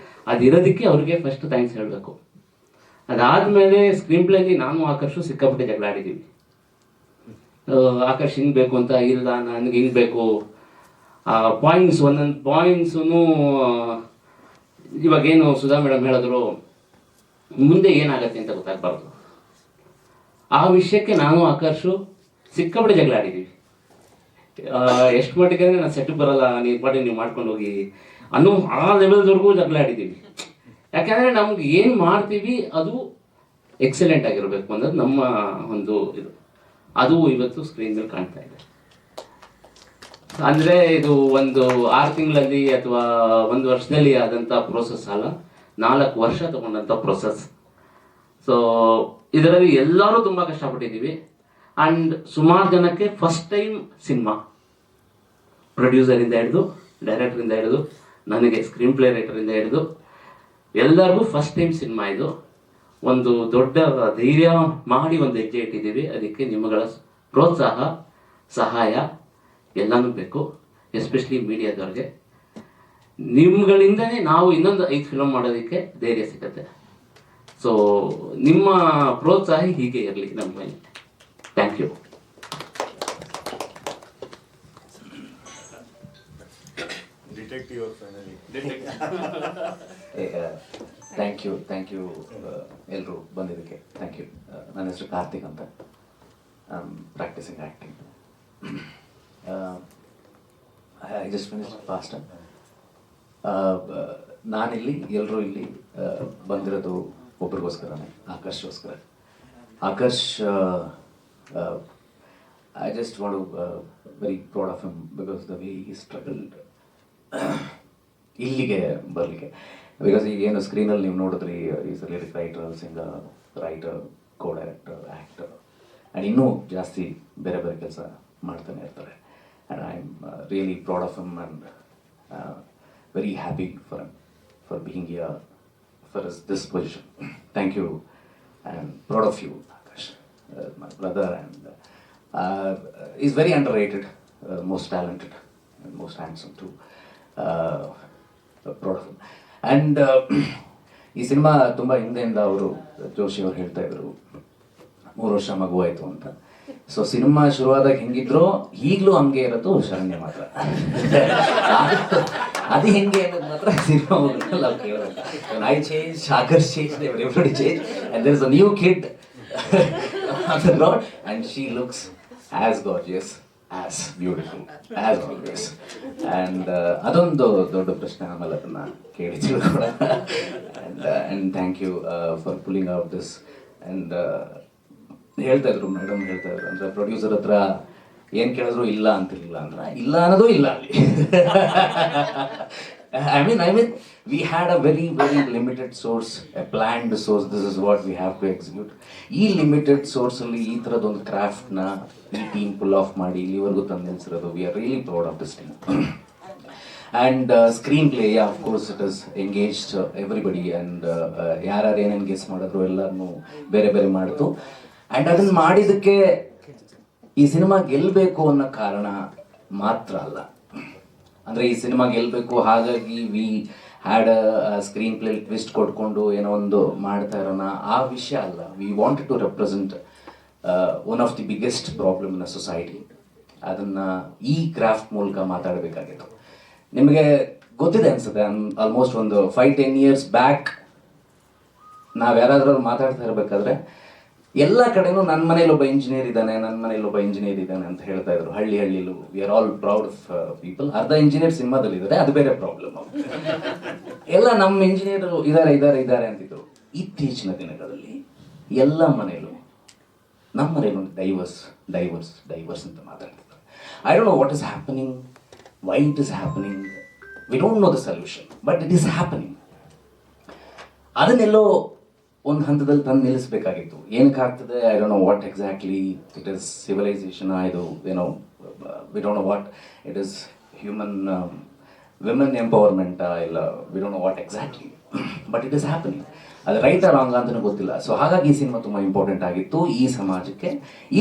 ಅದಿರೋದಕ್ಕೆ ಅವ್ರಿಗೆ ಫಸ್ಟ್ ಥ್ಯಾಂಕ್ಸ್ ಹೇಳಬೇಕು. ಅದಾದಮೇಲೆ ಸ್ಕ್ರೀನ್ ಪ್ಲೇಲಿ ನಾನು ಆಕರ್ಷು ಸಿಕ್ಕಾಪಟ್ಟೆ ಜಗಳ ಆಡಿದ್ದೀವಿ. ಆಕರ್ಷ್ ಹಿಂಗೆ ಬೇಕು ಅಂತ, ಇಲ್ಲ ನನಗೆ ಹಿಂಗೆ ಬೇಕು. ಪಾಯಿಂಟ್ಸ್, ಒಂದೊಂದು ಪಾಯಿಂಟ್ಸೂ ಇವಾಗೇನು ಸುಧಾ ಮೇಡಮ್ ಹೇಳಿದ್ರು, ಮುಂದೆ ಏನಾಗತ್ತೆ ಅಂತ ಗೊತ್ತಾಗಬಾರ್ದು. ಆ ವಿಷಯಕ್ಕೆ ನಾನು ಆಕರ್ಷು ಸಿಕ್ಕಾಪಟ್ಟೆ ಜಗಳ ಆಡಿದ್ದೀವಿ. ಎಷ್ಟು ಮಟ್ಟಿಗೆ ಅಂದರೆ ನಾನು ಸೆಟ್ಟಿಗೆ ಬರಲ್ಲ, ನೀವು ಪಾಟಿ ನೀವು ಮಾಡ್ಕೊಂಡು ಹೋಗಿ ಅನ್ನೋ ಆ ಲೆವೆಲ್ವರೆಗೂ ಜಗಳ ಆಡಿದ್ದೀವಿ. ಯಾಕೆಂದರೆ ನಮ್ಗೆ ಏನು ಮಾಡ್ತೀವಿ ಅದು ಎಕ್ಸಲೆಂಟ್ ಆಗಿರಬೇಕು ಅನ್ನೋದು ನಮ್ಮ ಒಂದು ಇದು. ಅದು ಇವತ್ತು ಸ್ಕ್ರೀನ್ ಮೇಲೆ ಕಾಣ್ತಾ ಇದೆ. ಅಂದರೆ ಇದು ಒಂದು 6 ತಿಂಗಳಲ್ಲಿ ಅಥವಾ 1 ವರ್ಷದಲ್ಲಿ ಆದಂಥ ಪ್ರೋಸೆಸ್ ಅಲ್ಲ, 4 ವರ್ಷ ತಗೊಂಡಂಥ ಪ್ರೋಸೆಸ್. ಸೊ ಇದರಲ್ಲಿ ಎಲ್ಲರೂ ತುಂಬ ಕಷ್ಟಪಟ್ಟಿದ್ದೀವಿ. ಆ್ಯಂಡ್ ಸುಮಾರು ಜನಕ್ಕೆ ಫಸ್ಟ್ ಟೈಮ್ ಸಿನಿಮಾ, ಪ್ರೊಡ್ಯೂಸರಿಂದ ಹಿಡಿದು, ಡೈರೆಕ್ಟರಿಂದ ಹಿಡಿದು, ನನಗೆ ಸ್ಕ್ರೀನ್ ಪ್ಲೇ ರೈಟರಿಂದ ಹಿಡಿದು ಎಲ್ಲರಿಗೂ ಫಸ್ಟ್ ಟೈಮ್ ಸಿನಿಮಾ ಇದು. ಒಂದು ದೊಡ್ಡ ಧೈರ್ಯ ಮಾಡಿ ಒಂದು ಹೆಜ್ಜೆ ಇಟ್ಟಿದ್ದೀವಿ. ಅದಕ್ಕೆ ನಿಮ್ಮಗಳ ಪ್ರೋತ್ಸಾಹ, ಸಹಾಯ ಎಲ್ಲನೂ ಬೇಕು, ಎಸ್ಪೆಷಲಿ ಮೀಡಿಯಾದವ್ರಿಗೆ. ನಿಮ್ಗಳಿಂದನೇ ನಾವು ಇನ್ನೊಂದು 5 ಫಿಲಮ್ ಮಾಡೋದಕ್ಕೆ ಧೈರ್ಯ ಸಿಗುತ್ತೆ. ಸೊ ನಿಮ್ಮ ಪ್ರೋತ್ಸಾಹ ಹೀಗೆ ಇರಲಿ ನಮ್ಮ ಮೇಲೆ. Thank you. ಥ್ಯಾಂಕ್ ಯು ಎಲ್ಲರೂ ಬಂದಿದ್ದಕ್ಕೆ ಥ್ಯಾಂಕ್ ಯು. ನನ್ನ ಹೆಸರು ಕಾರ್ತಿಕ್ ಅಂತ, practising acting. I just finished fast. ನಾನಿಲ್ಲಿ, ಎಲ್ಲರೂ ಇಲ್ಲಿ ಬಂದಿರೋದು ಒಬ್ರಿಗೋಸ್ಕರನೇ, ಆಕರ್ಷ್ಗೋಸ್ಕರ. Akarsh, I just want to very proud of him because the way he struggled ಇಲ್ಲಿಗೆ ಬರಲಿಕ್ಕೆ. ಬಿಕಾಸ್ ಈಗ ಏನು ಸ್ಕ್ರೀನಲ್ಲಿ ನೀವು ನೋಡಿದ್ರಿ, is lyric writer, singer, writer, co director, actor, and ಇನ್ನೂ ಜಾಸ್ತಿ ಬೇರೆ ಬೇರೆ ಕೆಲಸ ಮಾಡ್ತಾನೆ ಇರ್ತಾರೆ. And I am really proud of him and very happy for being here for this position. Thank you and proud of you Akash, my brother, and is very underrated, most talented and most handsome too. Proud of him. And ಈ cinema ತುಂಬ ಹಿಂದೆಯಿಂದ ಅವರು, ಜೋಶಿ ಅವರು ಹೇಳ್ತಾ ಇದ್ರು 3 ವರ್ಷ ಮಗು ಆಯಿತು ಅಂತ. ಸೊ ಸಿನಿಮಾ ಶುರುವಾದಾಗ ಹೆಂಗಿದ್ರು ಈಗಲೂ ಹಂಗೆ ಇರೋದು ಶರಣ್ಯ ಮಾತ್ರ. ಅದು ಹೆಂಗೆ ಅನ್ನೋದು ಮಾತ್ರ ಸಿನಿಮಾ ಹೋಗೋದ್ರಲ್ಲಿ ನಾವು ಕೇಳಬೇಕು. I change, Akarsh change, everybody change, and there is a new kid on the ground and she looks as gorgeous, as beautiful, as always. And ಅದೊಂದು ದೊಡ್ಡ ಪ್ರಶ್ನೆ, ಆಮೇಲೆ ಅದನ್ನು ಕೇಳಿ ತಿಳ್ಕೊಳ್ಳೋಣ. And thank you for pulling out this. And ಹೇಳ್ತಾ ಇದ್ರು madam, ಹೇಳ್ತಾ ಇದ್ರು ಅಂದರೆ ಪ್ರೊಡ್ಯೂಸರ್ ಹತ್ರ ಏನು ಕೇಳಿದ್ರು ಇಲ್ಲ ಅಂತಿರಲಿಲ್ಲ ಅಂದ್ರೆ ಇಲ್ಲ ಅನ್ನೋದು ಇಲ್ಲ ಅಲ್ಲಿ. I mean, we had a very limited source, a planned source. This is what we have to execute. ಈ ಲಿಮಿಟೆಡ್ ಸೋರ್ಸಲ್ಲಿ ಈ ಥರದೊಂದು ಕ್ರಾಫ್ಟ್ನ ಈ ಟೀಮ್ ಪುಲ್ ಆಫ್ ಮಾಡಿ ಇಲ್ಲಿವರೆಗೂ ತಂದು ನಿಲ್ಲಿಸಿರೋದು, we are really proud of this team. And screenplay, of course it is engaged everybody. And ಯಾರು ಏನೇನು guess ಮಾಡಿದ್ರು ಎಲ್ಲರನ್ನೂ ಬೇರೆ ಬೇರೆ ಮಾಡಿತು. ಆ್ಯಂಡ್ ಅದನ್ನು ಮಾಡಿದ್ದಕ್ಕೆ ಈ ಸಿನಿಮಾ ಗೆಲ್ಲಬೇಕು ಅನ್ನೋ ಕಾರಣ ಮಾತ್ರ ಅಲ್ಲ. ಅಂದರೆ ಈ ಸಿನಿಮಾ ಗೆಲ್ಲಬೇಕು ಹಾಗಾಗಿ we had a screenplay twist ಕೊಟ್ಕೊಂಡು ಏನೋ ಒಂದು ಮಾಡ್ತಾ ಇರೋಣ, ಆ ವಿಷಯ ಅಲ್ಲ. We wanted to represent one of the biggest problem in a society. ಅದನ್ನು ಈ ಕ್ರಾಫ್ಟ್ ಮೂಲಕ ಮಾತಾಡಬೇಕಾಗಿತ್ತು. ನಿಮಗೆ ಗೊತ್ತಿದೆ ಅನ್ಸುತ್ತೆ, ಆಲ್ಮೋಸ್ಟ್ ಒಂದು 5-10 years ಬ್ಯಾಕ್ ನಾವು ಯಾರಾದ್ರೂ ಮಾತಾಡ್ತಾ ಇರಬೇಕಾದ್ರೆ ಎಲ್ಲ ಕಡೆನೂ ನನ್ನ ಮನೇಲಿ ಒಬ್ಬ ಇಂಜಿನಿಯರ್ ಇದ್ದಾನೆ, ನನ್ನ ಮನೇಲಿ ಒಬ್ಬ ಇಂಜಿನಿಯರ್ ಇದ್ದಾನೆ ಅಂತ ಹೇಳ್ತಾ ಇದ್ರು. ಹಳ್ಳಿಲೂ we are all proud of people. ಅರ್ಧ ಇಂಜಿನಿಯರ್ ಸಿನಿಮಾದಲ್ಲಿ ಇದ್ದಾರೆ, ಅದು ಬೇರೆ ಪ್ರಾಬ್ಲಮ್. ಎಲ್ಲ ನಮ್ಮ ಇಂಜಿನಿಯರ್ ಇದ್ದಾರೆ ಅಂತಿದ್ರು. ಇತ್ತೀಚಿನ ದಿನಗಳಲ್ಲಿ ಎಲ್ಲ ಮನೇಲೂ ನಮ್ಮ ಮನೇಲೂ ಡೈವರ್ಸ್ ಅಂತ ಮಾತಾಡ್ತಿದ್ದಾರೆ. I don't know what is happening, why it is happening, we don't know the solution, but it is happening. ಅದನ್ನೆಲ್ಲೋ ಒಂದು ಹಂತದಲ್ಲಿ ತಂದು ನಿಲ್ಲಿಸಬೇಕಾಗಿತ್ತು. ಏನಕ್ಕೆ ಆಗ್ತದೆ, I don't know what exactly it is. Civilisation ಇದು ಏನೋ, we don't know what it is. Human women empowerment, ಇಲ್ಲ, we don't know what exactly, but it is happening. ಅದು ರೈಟ್ ಆ ರಾಂಗ್ ಅಂತಲೂ ಗೊತ್ತಿಲ್ಲ. ಸೊ ಹಾಗಾಗಿ ಈ ಸಿನಿಮಾ ತುಂಬ ಇಂಪಾರ್ಟೆಂಟ್ ಆಗಿತ್ತು ಈ ಸಮಾಜಕ್ಕೆ,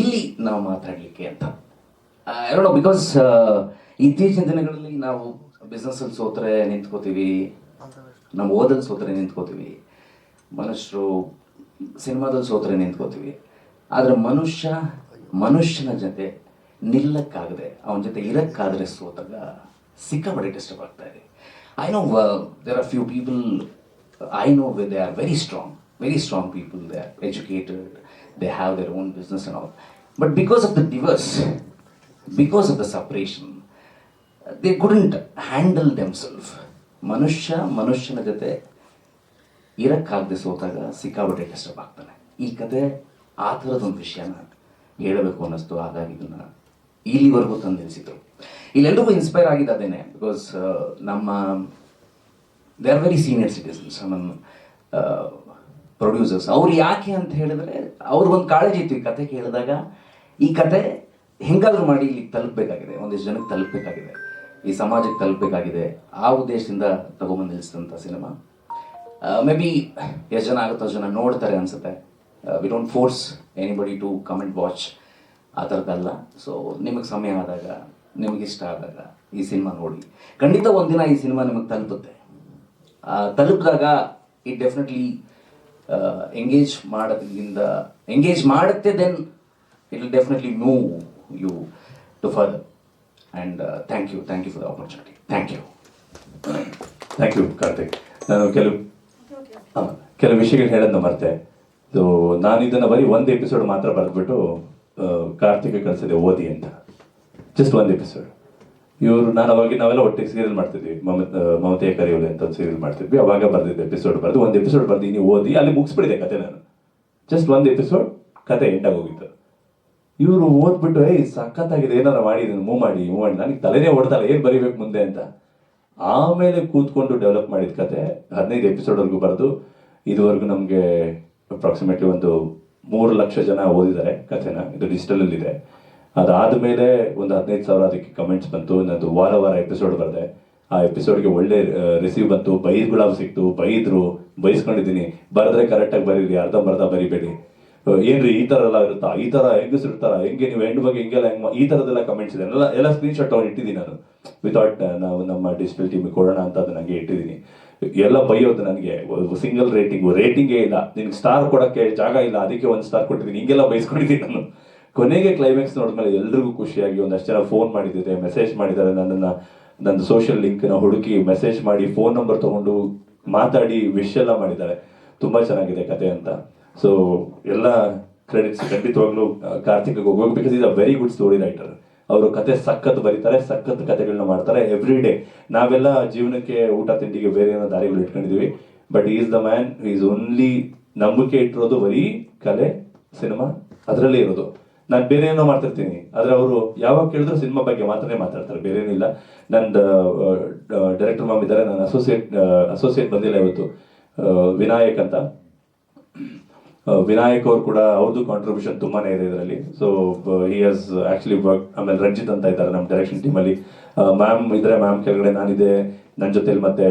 ಇಲ್ಲಿ ನಾವು ಮಾತಾಡಲಿಕ್ಕೆ ಅಂತ. ಐ ಡೋಂಟ್ ನೋ, ಬಿಕಾಸ್ ಇತ್ತೀಚಿನ ದಿನಗಳಲ್ಲಿ ನಾವು ಬಿಸ್ನೆಸ್ಸಲ್ಲಿ ಸೋತ್ರೆ ನಿಂತ್ಕೋತೀವಿ, ನಾವು ಓದಲ್ಲಿ ಸೋತ್ರೆ ನಿಂತ್ಕೋತೀವಿ, ಮನುಷ್ಯರು ಸಿನಿಮಾದಲ್ಲಿ ಸೋತ್ರೆ ನಿಂತ್ಕೋತೀವಿ. ಆದರೆ ಮನುಷ್ಯನ ಜೊತೆ ನಿಲ್ಲಕ್ಕಾಗದೆ, ಅವನ ಜೊತೆ ಇರಕ್ಕಾದರೆ ಸೋತಾಗ ಸಿಕ್ಕಾಪಟ್ಟೆ ಡಿಸ್ಟರ್ಬ್ ಆಗ್ತಾ ಇದೆ. I know there are few people I know they are very strong people, they are educated, they have their own business and all, but because of the divorce, because of the suppression, they couldn't handle themself. ಮನುಷ್ಯನ ಜೊತೆ ಇರಕ್ಕಾಗದೆ ಸೋತಾಗ ಸಿಕ್ಕಾಪಟ್ಟೆ disturb ಆಗ್ತಾನೆ. ಈ ಕತೆ ಆ ಥರದೊಂದು ವಿಷಯನ ಹೇಳಬೇಕು ಅನ್ನಿಸ್ತು, ಹಾಗಾಗಿ ಇದನ್ನು ಇಲ್ಲಿವರೆಗೂ ತಂದು ನಿಲ್ಲಿಸಿದ್ರು. ಇಲ್ಲೆಲ್ರಿಗೂ ಇನ್ಸ್ಪೈರ್ ಆಗಿದ್ದು ಅದೇನೆ, ಬಿಕಾಸ್ ನಮ್ಮ they are very senior citizens, ನಮ್ಮ ಪ್ರೊಡ್ಯೂಸರ್ಸ್. ಅವ್ರು ಯಾಕೆ ಅಂತ ಹೇಳಿದ್ರೆ, ಅವ್ರಿಗೊಂದು ಕಾಳಜಿ ಇತ್ತು. ಈ ಕತೆ ಕೇಳಿದಾಗ ಈ ಕತೆ ಹೆಂಗಾದ್ರೂ ಮಾಡಿ ಇಲ್ಲಿಗೆ ತಲುಪಬೇಕಾಗಿದೆ, ಒಂದಿಷ್ಟು ಜನಕ್ಕೆ ತಲುಪಬೇಕಾಗಿದೆ, ಈ ಸಮಾಜಕ್ಕೆ ತಲುಪಬೇಕಾಗಿದೆ. ಆ ಉದ್ದೇಶದಿಂದ ತಗೊಂಬಂದು ನಿಲ್ಲಿಸಿದಂಥ ಸಿನಿಮಾ. ಮೇ ಬಿ ಎಷ್ಟು ಜನ ಆಗುತ್ತೋ ಅಷ್ಟು ಜನ ನೋಡ್ತಾರೆ ಅನಿಸುತ್ತೆ. We don't force anybody to come and watch, ಆ ಥರದ್ದಲ್ಲ. ಸೊ ನಿಮಗೆ ಸಮಯ ಆದಾಗ, ನಿಮಗೆ ಇಷ್ಟ ಆದಾಗ ಈ ಸಿನಿಮಾ ನೋಡಿ. ಖಂಡಿತ ಒಂದಿನ ಈ ಸಿನಿಮಾ ನಿಮಗೆ ತಲುಪುತ್ತೆ. ತಲುಪಿದಾಗ ಇಟ್ ಡೆಫಿನೆಟ್ಲಿ ಎಂಗೇಜ್ ಮಾಡುತ್ತೆ, then it will definitely move you to further. And thank you for the opportunity. Thank you Karthik. ನಾನು ಕೆಲವು ವಿಷಯಗಳು ಹೇಳೋದನ್ನ ಮರ್ತೆ. ಸೊ ನಾನು ಇದನ್ನು ಬರೀ ಒಂದು ಎಪಿಸೋಡ್ ಮಾತ್ರ ಬರೆದ್ಬಿಟ್ಟು ಕಾರ್ತಿಕ್ ಕಳಿಸಿದೆ ಓದಿ ಅಂತ. ಜಸ್ಟ್ ಒಂದು ಎಪಿಸೋಡ್. ನಾವೆಲ್ಲ ಒಟ್ಟಿಗೆ ಸೀರಿಯಲ್ ಮಾಡ್ತಿದ್ವಿ, ಮಮತೆಯ ಕರೆಯೋಲೆ ಅಂತ ಒಂದು ಸೀರಿಯಲ್ ಮಾಡ್ತಿದ್ವಿ. ಅವಾಗ ಬರ್ದಿದ್ದೆ ಒಂದು ಎಪಿಸೋಡ್ ಬರ್ದು ನೀವು ಓದಿ, ಅಲ್ಲಿ ಮುಗಿಸ್ಬಿಡಿದೆ ಕತೆ. ನಾನು ಜಸ್ಟ್ ಒಂದು ಎಪಿಸೋಡ್ ಕತೆ ಎಂಟಾಗಿ ಹೋಗಿತ್ತು. ಇವರು ಓದ್ಬಿಟ್ಟು ಸಖತ್ತಾಗಿದೆ, ಏನಾರ ಮಾಡಿ ಮೂವ್ ಮಾಡಿ ನನಗೆ ತಲೆನೇ ಓಡ್ತಲ್ಲ, ಏನು ಬರೀಬೇಕು ಮುಂದೆ ಅಂತ. ಆಮೇಲೆ ಕೂತ್ಕೊಂಡು ಡೆವಲಪ್ ಮಾಡಿದ ಕತೆ 15 ಎಪಿಸೋಡ್ವರೆಗೂ ಬರೆದು ಇದುವರೆಗೂ ನಮಗೆ ಅಪ್ರಾಕ್ಸಿಮೇಟ್ಲಿ ಒಂದು 3 ಲಕ್ಷ ಜನ ಓದಿದ್ದಾರೆ ಕಥೆನ. ಇದು ಡಿಜಿಟಲಲ್ಲಿದೆ. ಅದಾದಮೇಲೆ ಒಂದು 15,000 ಅದಕ್ಕೆ ಕಮೆಂಟ್ಸ್ ಬಂತು. ನನ್ನದು ವಾರ ಎಪಿಸೋಡ್ ಬರೆದೆ. ಆ ಎಪಿಸೋಡ್ಗೆ ಒಳ್ಳೆ ರಿಸೀವ್ ಬಂತು. ಬೈದ್ಗಳು ಸಿಕ್ತು, ಬೈಸ್ಕೊಂಡಿದ್ದೀನಿ. ಬರೆದ್ರೆ ಕರೆಕ್ಟಾಗಿ ಬರೀರಿ, ಅರ್ಧಂಬರ್ಧ ಬರಿಬೇಡಿ. ಏನ್ರಿ ಈ ಥರ ಎಲ್ಲ ಇರುತ್ತಾ, ಈ ಥರ ಹೆಂಗಸಿರ್ತಾರ, ಹೆಂಗೆ ನೀವು ಹೆಣ್ಣು ಬಗ್ಗೆ ಹಿಂಗೆಲ್ಲ ಈ ಥರದ್ದೆಲ್ಲ ಕಮೆಂಟ್ಸ್ ಇದೆ. ಎಲ್ಲ ಸ್ಕ್ರೀನ್ಶಾಟ್ ಅವ್ರು ಇಟ್ಟಿದ್ದೀನಿ ನಾನು. ವಿತೌಟ್ ನಾವು ನಮ್ಮ ಡಿಜಿಟಲ್ ಟೀಮಿಗೆ ಕೊಡೋಣ ಅಂತ ಅದು ನನಗೆ ಇಟ್ಟಿದ್ದೀನಿ. ಎಲ್ಲ ಬೈಯೋದು ನನಗೆ. ಸಿಂಗಲ್ ರೇಟಿಂಗೇ ಇಲ್ಲ, ನಿನ್ಗೆ ಸ್ಟಾರ್ ಕೊಡೋಕ್ಕೆ ಜಾಗ ಇಲ್ಲ, ಅದಕ್ಕೆ 1 ಸ್ಟಾರ್ ಕೊಟ್ಟಿದ್ದೀನಿ, ಹಿಂಗೆಲ್ಲ ಬೈಸ್ಕೊಂಡಿದ್ದೀನಿ ನಾನು. ಕೊನೆಗೆ ಕ್ಲೈಮ್ಯಾಕ್ಸ್ ನೋಡಿದ್ಮೇಲೆ ಎಲ್ರಿಗೂ ಖುಷಿಯಾಗಿ ಒಂದಷ್ಟು ಜನ ಫೋನ್ ಮಾಡಿದ್ದೆ, ಮೆಸೇಜ್ ಮಾಡಿದ್ದಾರೆ. ನನ್ನ ಸೋಷಿಯಲ್ ಲಿಂಕ್ನ ಹುಡುಕಿ ಮೆಸೇಜ್ ಮಾಡಿ, ಫೋನ್ ನಂಬರ್ ತೊಗೊಂಡು ಮಾತಾಡಿ ವಿಶ್ ಎಲ್ಲ ಮಾಡಿದ್ದಾರೆ. ತುಂಬ ಚೆನ್ನಾಗಿದೆ ಕತೆ ಅಂತ. ಸೊ ಎಲ್ಲ ಕ್ರೆಡಿಟ್ಸ್ ಖಂಡಿತವಾಗ್ಲೂ ಕಾರ್ತಿಕ್ಗೆ ಹೋಗ್ಬೇಕು. Because is a very good story writer. ಅವರು ಕತೆ ಸಖತ್ ಬರೀತಾರೆ, ಸಖತ್ ಕತೆಗಳನ್ನ ಮಾಡ್ತಾರೆ ಎವ್ರಿ ಡೇ. ನಾವೆಲ್ಲ ಜೀವನಕ್ಕೆ ಊಟ ತಿಂಡಿಗೆ ಬೇರೆ ಏನೋ ದಾರಿಗಳು ಇಟ್ಕೊಂಡಿದೀವಿ. But is the man, is only ನಂಬಿಕೆ ಇಟ್ಟಿರೋದು ಬರೀ ಕಲೆ, ಸಿನಿಮಾ ಅದರಲ್ಲೇ ಇರೋದು. ನಾನು ಬೇರೆ ಏನೋ ಮಾಡ್ತಿರ್ತೀನಿ, ಆದರೆ ಅವರು ಯಾವಾಗ ಕೇಳಿದ್ರು ಸಿನಿಮಾ ಬಗ್ಗೆ ಮಾತ್ರನೇ ಮಾತಾಡ್ತಾರೆ, ಬೇರೆ ಏನಿಲ್ಲ. ನಂದು ಡೈರೆಕ್ಟರ್ ಮಾಮ್ ಇದ್ದಾರೆ, ನಾನು ಅಸೋಸಿಯೇಟ್ ಬಂದಿಲ್ಲ ಇವತ್ತು, ವಿನಾಯಕ್ ಅಂತ. ವಿನಾಯಕ್ ಅವ್ರು ಕೂಡ ಅವ್ರದ್ದು ಕಾಂಟ್ರಿಬ್ಯೂಷನ್ ತುಂಬಾನೇ ಇದೆ ಇದರಲ್ಲಿ. So he has actually work. ಆಮೇಲೆ ರಂಜಿತ್ ಅಂತ ಇದ್ದಾರೆ ನಮ್ಮ ಡೈರೆಕ್ಷನ್ ಟೀಮಲ್ಲಿ. ಮ್ಯಾಮ್ ಇದ್ರೆ, ಮ್ಯಾಮ್ ಕೆಳಗಡೆ ನಾನಿದೆ, ನನ್ನ ಜೊತೆಲಿ ಮತ್ತೆ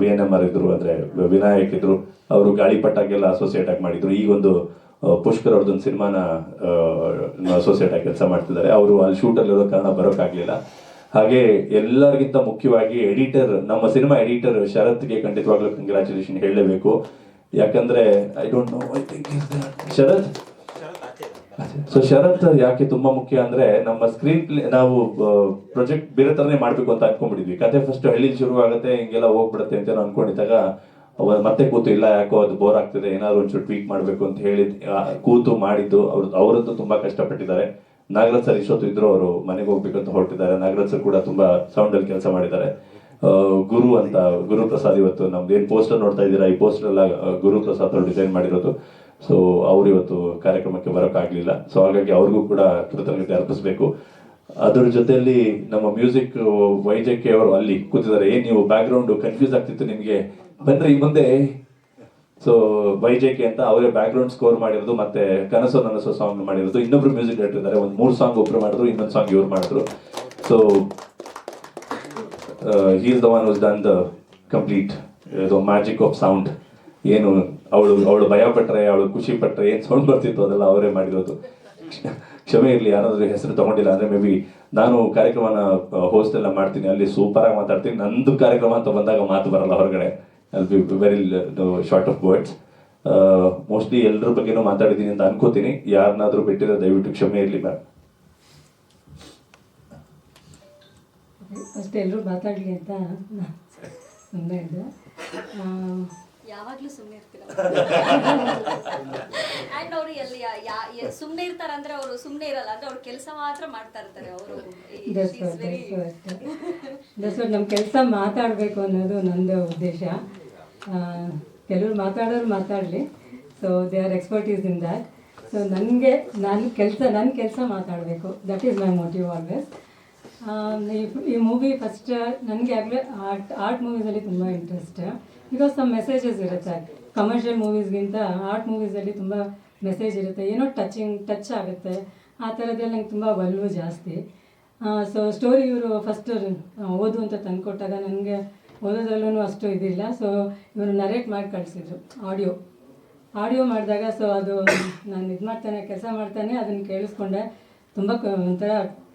VNMR ಇದ್ರು, ಅಂದ್ರೆ ವಿನಾಯಕ್ ಇದ್ರು. ಅವರು ಗಾಳಿಪಟಾಗೆಲ್ಲ ಅಸೋಸಿಯೇಟ್ ಆಗಿ ಮಾಡಿದ್ರು. ಈಗೊಂದು ಪುಷ್ಕರ್ ಅವ್ರದ್ದೊಂದು ಸಿನಿಮಾನ ಅಸೋಸಿಯೇಟ್ ಆಗಿ ಕೆಲಸ ಮಾಡ್ತಿದ್ದಾರೆ. ಅವರು ಅಲ್ಲಿ ಶೂಟಲ್ಲಿರೋ ಕಾರಣ ಬರೋಕ್ಕಾಗಲಿಲ್ಲ. ಹಾಗೆ ಎಲ್ಲರಿಗಿಂತ ಮುಖ್ಯವಾಗಿ ಎಡಿಟರ್, ನಮ್ಮ ಸಿನಿಮಾ ಎಡಿಟರ್ ಶರತ್ಗೆ ಖಂಡಿತವಾಗ್ಲೂ ಕಂಗ್ರ್ಯಾಚುಲೇಷನ್ ಹೇಳಲೇಬೇಕು. ಯಾಕಂದ್ರೆ I don't know, I think Sharath. So Sharath ಯಾಕೆ ತುಂಬಾ ಮುಖ್ಯ ಅಂದ್ರೆ, ನಮ್ಮ ಸ್ಕ್ರೀನ್ ಪ್ಲೇ ನಾವು ಪ್ರಾಜೆಕ್ಟ್ ಬೇರೆ ತರನೇ ಮಾಡ್ಬೇಕು ಅಂತ ಅನ್ಕೊಂಡ್ಬಿಟ್ಟಿದ್ವಿ. ಕತೆ ಫಸ್ಟ್ ಹಳ್ಳಿ ಶುರು ಆಗುತ್ತೆ, ಹಿಂಗೆಲ್ಲ ಹೋಗ್ಬಿಡುತ್ತೆ ಅಂತ ಅನ್ಕೊಂಡಿದ್ದಾಗ ಮತ್ತೆ ಕೂತು, ಇಲ್ಲ ಯಾಕೋ ಅದು ಬೋರ್ ಆಗ್ತಿದೆ, ಏನಾದ್ರು ಒಂಚೂರು ಟ್ವೀಕ್ ಮಾಡ್ಬೇಕು ಅಂತ ಹೇಳಿ ಕೂತು ಮಾಡಿದ್ದು. ಅವರದ್ದು ತುಂಬಾ ಕಷ್ಟಪಟ್ಟಿದ್ದಾರೆ. ನಾಗರಾಜ್ ಸರ್ ಇಷ್ಟೊತ್ತು ಇದ್ರು, ಅವರು ಮನೆಗೆ ಹೋಗ್ಬೇಕಂತ ಹೊರಟಿದ್ದಾರೆ. ನಾಗರಾಜ್ ಸರ್ ಕೂಡ ತುಂಬಾ ಸೌಂಡ್ ಅಲ್ಲಿ ಕೆಲಸ ಮಾಡಿದ್ದಾರೆ. ಗುರು ಅಂತ, ಗುರು ಪ್ರಸಾದ್, ಇವತ್ತು ನಮ್ದು ಏನ್ ಪೋಸ್ಟರ್ ನೋಡ್ತಾ ಇದ್ದೀರಾ, ಈ ಪೋಸ್ಟರ್ ಎಲ್ಲ ಗುರು ಪ್ರಸಾದ್ ಅವರು ಡಿಸೈನ್ ಮಾಡಿರೋದು. ಸೊ ಅವ್ರು ಇವತ್ತು ಕಾರ್ಯಕ್ರಮಕ್ಕೆ ಬರೋಕ್ಕಾಗ್ಲಿಲ್ಲ. ಸೊ ಹಾಗಾಗಿ ಅವ್ರಿಗೂ ಕೂಡ ಕೃತಜ್ಞತೆ ಅರ್ಪಿಸ್ಬೇಕು. ಅದ್ರ ಜೊತೆಯಲ್ಲಿ ನಮ್ಮ ಮ್ಯೂಸಿಕ್ YJK ಅವರು ಅಲ್ಲಿ ಕೂತಿದ್ದಾರೆ. ಏನ್ ನೀವು ಬ್ಯಾಕ್ ಗ್ರೌಂಡ್ ಕನ್ಫ್ಯೂಸ್ ಆಗ್ತಿತ್ತು ನಿಮ್ಗೆ, ಬಂದ್ರೆ ಈ ಮುಂದೆ. ಸೊ YJK ಅಂತ ಅವರೇ ಬ್ಯಾಕ್ ಗ್ರೌಂಡ್ ಸ್ಕೋರ್ ಮಾಡಿರೋದು, ಮತ್ತೆ ಕನಸು ನನಸು ಸಾಂಗ್ ಮಾಡಿರೋದು. ಇನ್ನೊಬ್ರು ಮ್ಯೂಸಿಕ್ ಡೈರೆಕ್ಟರ್ ಇದ್ದಾರೆ, ಒಂದು 3 ಸಾಂಗ್ ಒಬ್ರು ಮಾಡಿದ್ರು, ಇನ್ನೊಂದು ಸಾಂಗ್ ಇವ್ರು ಮಾಡಿದ್ರು. So he is the one who's done the complete the magic of sound. ಏನು ಅವಳು ಭಯ ಪಟ್ರೆ, ಅವಳು ಖುಷಿ ಪಟ್ರೆ ಏನ್ ಸೌಂಡ್ ಬರ್ತಿತ್ತು ಅದೆಲ್ಲ ಅವರೇ ಮಾಡಿರೋದು. ಕ್ಷಮೆ ಇರಲಿ ಯಾರಾದ್ರೂ ಹೆಸರು ತಗೊಂಡಿಲ್ಲ ಅಂದ್ರೆ. ಮೇ ಬಿ ನಾನು ಕಾರ್ಯಕ್ರಮನ ಹೋಸ್ಟ್ ಎಲ್ಲ ಮಾಡ್ತೀನಿ, ಅಲ್ಲಿ ಸೂಪರ್ ಆಗಿ ಮಾತಾಡ್ತೀನಿ. ನಂದು ಕಾರ್ಯಕ್ರಮ ಅಂತ ಬಂದಾಗ ಮಾತು ಬರಲ್ಲ ಹೊರಗಡೆ, I will be very short of words. Mostly ಎಲ್ಲರ ಬಗ್ಗೆನೂ ಮಾತಾಡಿದ್ದೀನಿ ಅಂತ ಅನ್ಕೋತೀನಿ. ಯಾರನ್ನಾದ್ರೂ ಬಿಟ್ಟಿದ್ರೆ ದಯವಿಟ್ಟು ಕ್ಷಮೆ ಇರಲಿ ಮ್ಯಾಮ್. ಫಸ್ಟ್ ಎಲ್ಲರೂ ಮಾತಾಡಲಿ ಅಂತ ಸುಮ್ಮನೆ ಇದ್ದೆ. ಯಾವಾಗ್ಲೂ ಸುಮ್ಮನೆ ಇರ್ತೀರ. ಅಂಡ್ ಅವರು ಎಲ್ಲಿ ಸುಮ್ಮನೆ ಇರ್ತಾರಂದ್ರೆ ಅವರು ಸುಮ್ಮನೆ ಇರಲ್ಲ, ಅಂದ್ರೆ ಅವ್ರು ಕೆಲಸ ಮಾತ್ರ ಮಾಡ್ತಾ ಇರ್ತಾರೆ ಅವರು. ನಮ್ಮ ಕೆಲಸ ಮಾತಾಡಬೇಕು ಅನ್ನೋದು ನಂದು ಉದ್ದೇಶ. ಕೆಲವರು ಮಾತಾಡೋರು ಮಾತಾಡಲಿ, so they are expertise in that. So ನನ್ನ ಕೆಲಸ ಮಾತಾಡಬೇಕು, that is my motive always. ಈ ಮೂವಿ ಫಸ್ಟ್ ನನಗೆ ಆಗಲೇ ಆರ್ಟ್ ಮೂವೀಸಲ್ಲಿ ತುಂಬ ಇಂಟ್ರೆಸ್ಟ್. ಬಿಕಾಸ್ ಸಮ್ ಮೆಸೇಜಸ್ ಇರುತ್ತೆ. ಕಮರ್ಷಿಯಲ್ ಮೂವೀಸ್ಗಿಂತ ಆರ್ಟ್ ಮೂವೀಸಲ್ಲಿ ತುಂಬ ಮೆಸೇಜ್ ಇರುತ್ತೆ, ಏನೋ ಟಚ್ ಆಗುತ್ತೆ. ಆ ಥರದ್ರಲ್ಲಿ ನಂಗೆ ತುಂಬ ಒಲವು ಜಾಸ್ತಿ. ಸೊ ಸ್ಟೋರಿ ಇವರು ಫಸ್ಟ್ ಓದು ಅಂತ ತಂದುಕೊಟ್ಟಾಗ ನನಗೆ ಓದೋದ್ರಲ್ಲೂ ಅಷ್ಟು ಇದಿಲ್ಲ. ಸೊ ಇವರು ನರೇಟ್ ಮಾಡಿ ಕಳಿಸಿದ್ರು ಆಡಿಯೋ ಮಾಡಿದಾಗ. ಸೊ ಅದು ನಾನು ಇದು ಮಾಡ್ತಾನೆ, ಕೆಲಸ ಮಾಡ್ತಾನೆ, ಅದನ್ನು ಕೇಳಿಸ್ಕೊಂಡೆ. ತುಂಬ ಒಂಥರ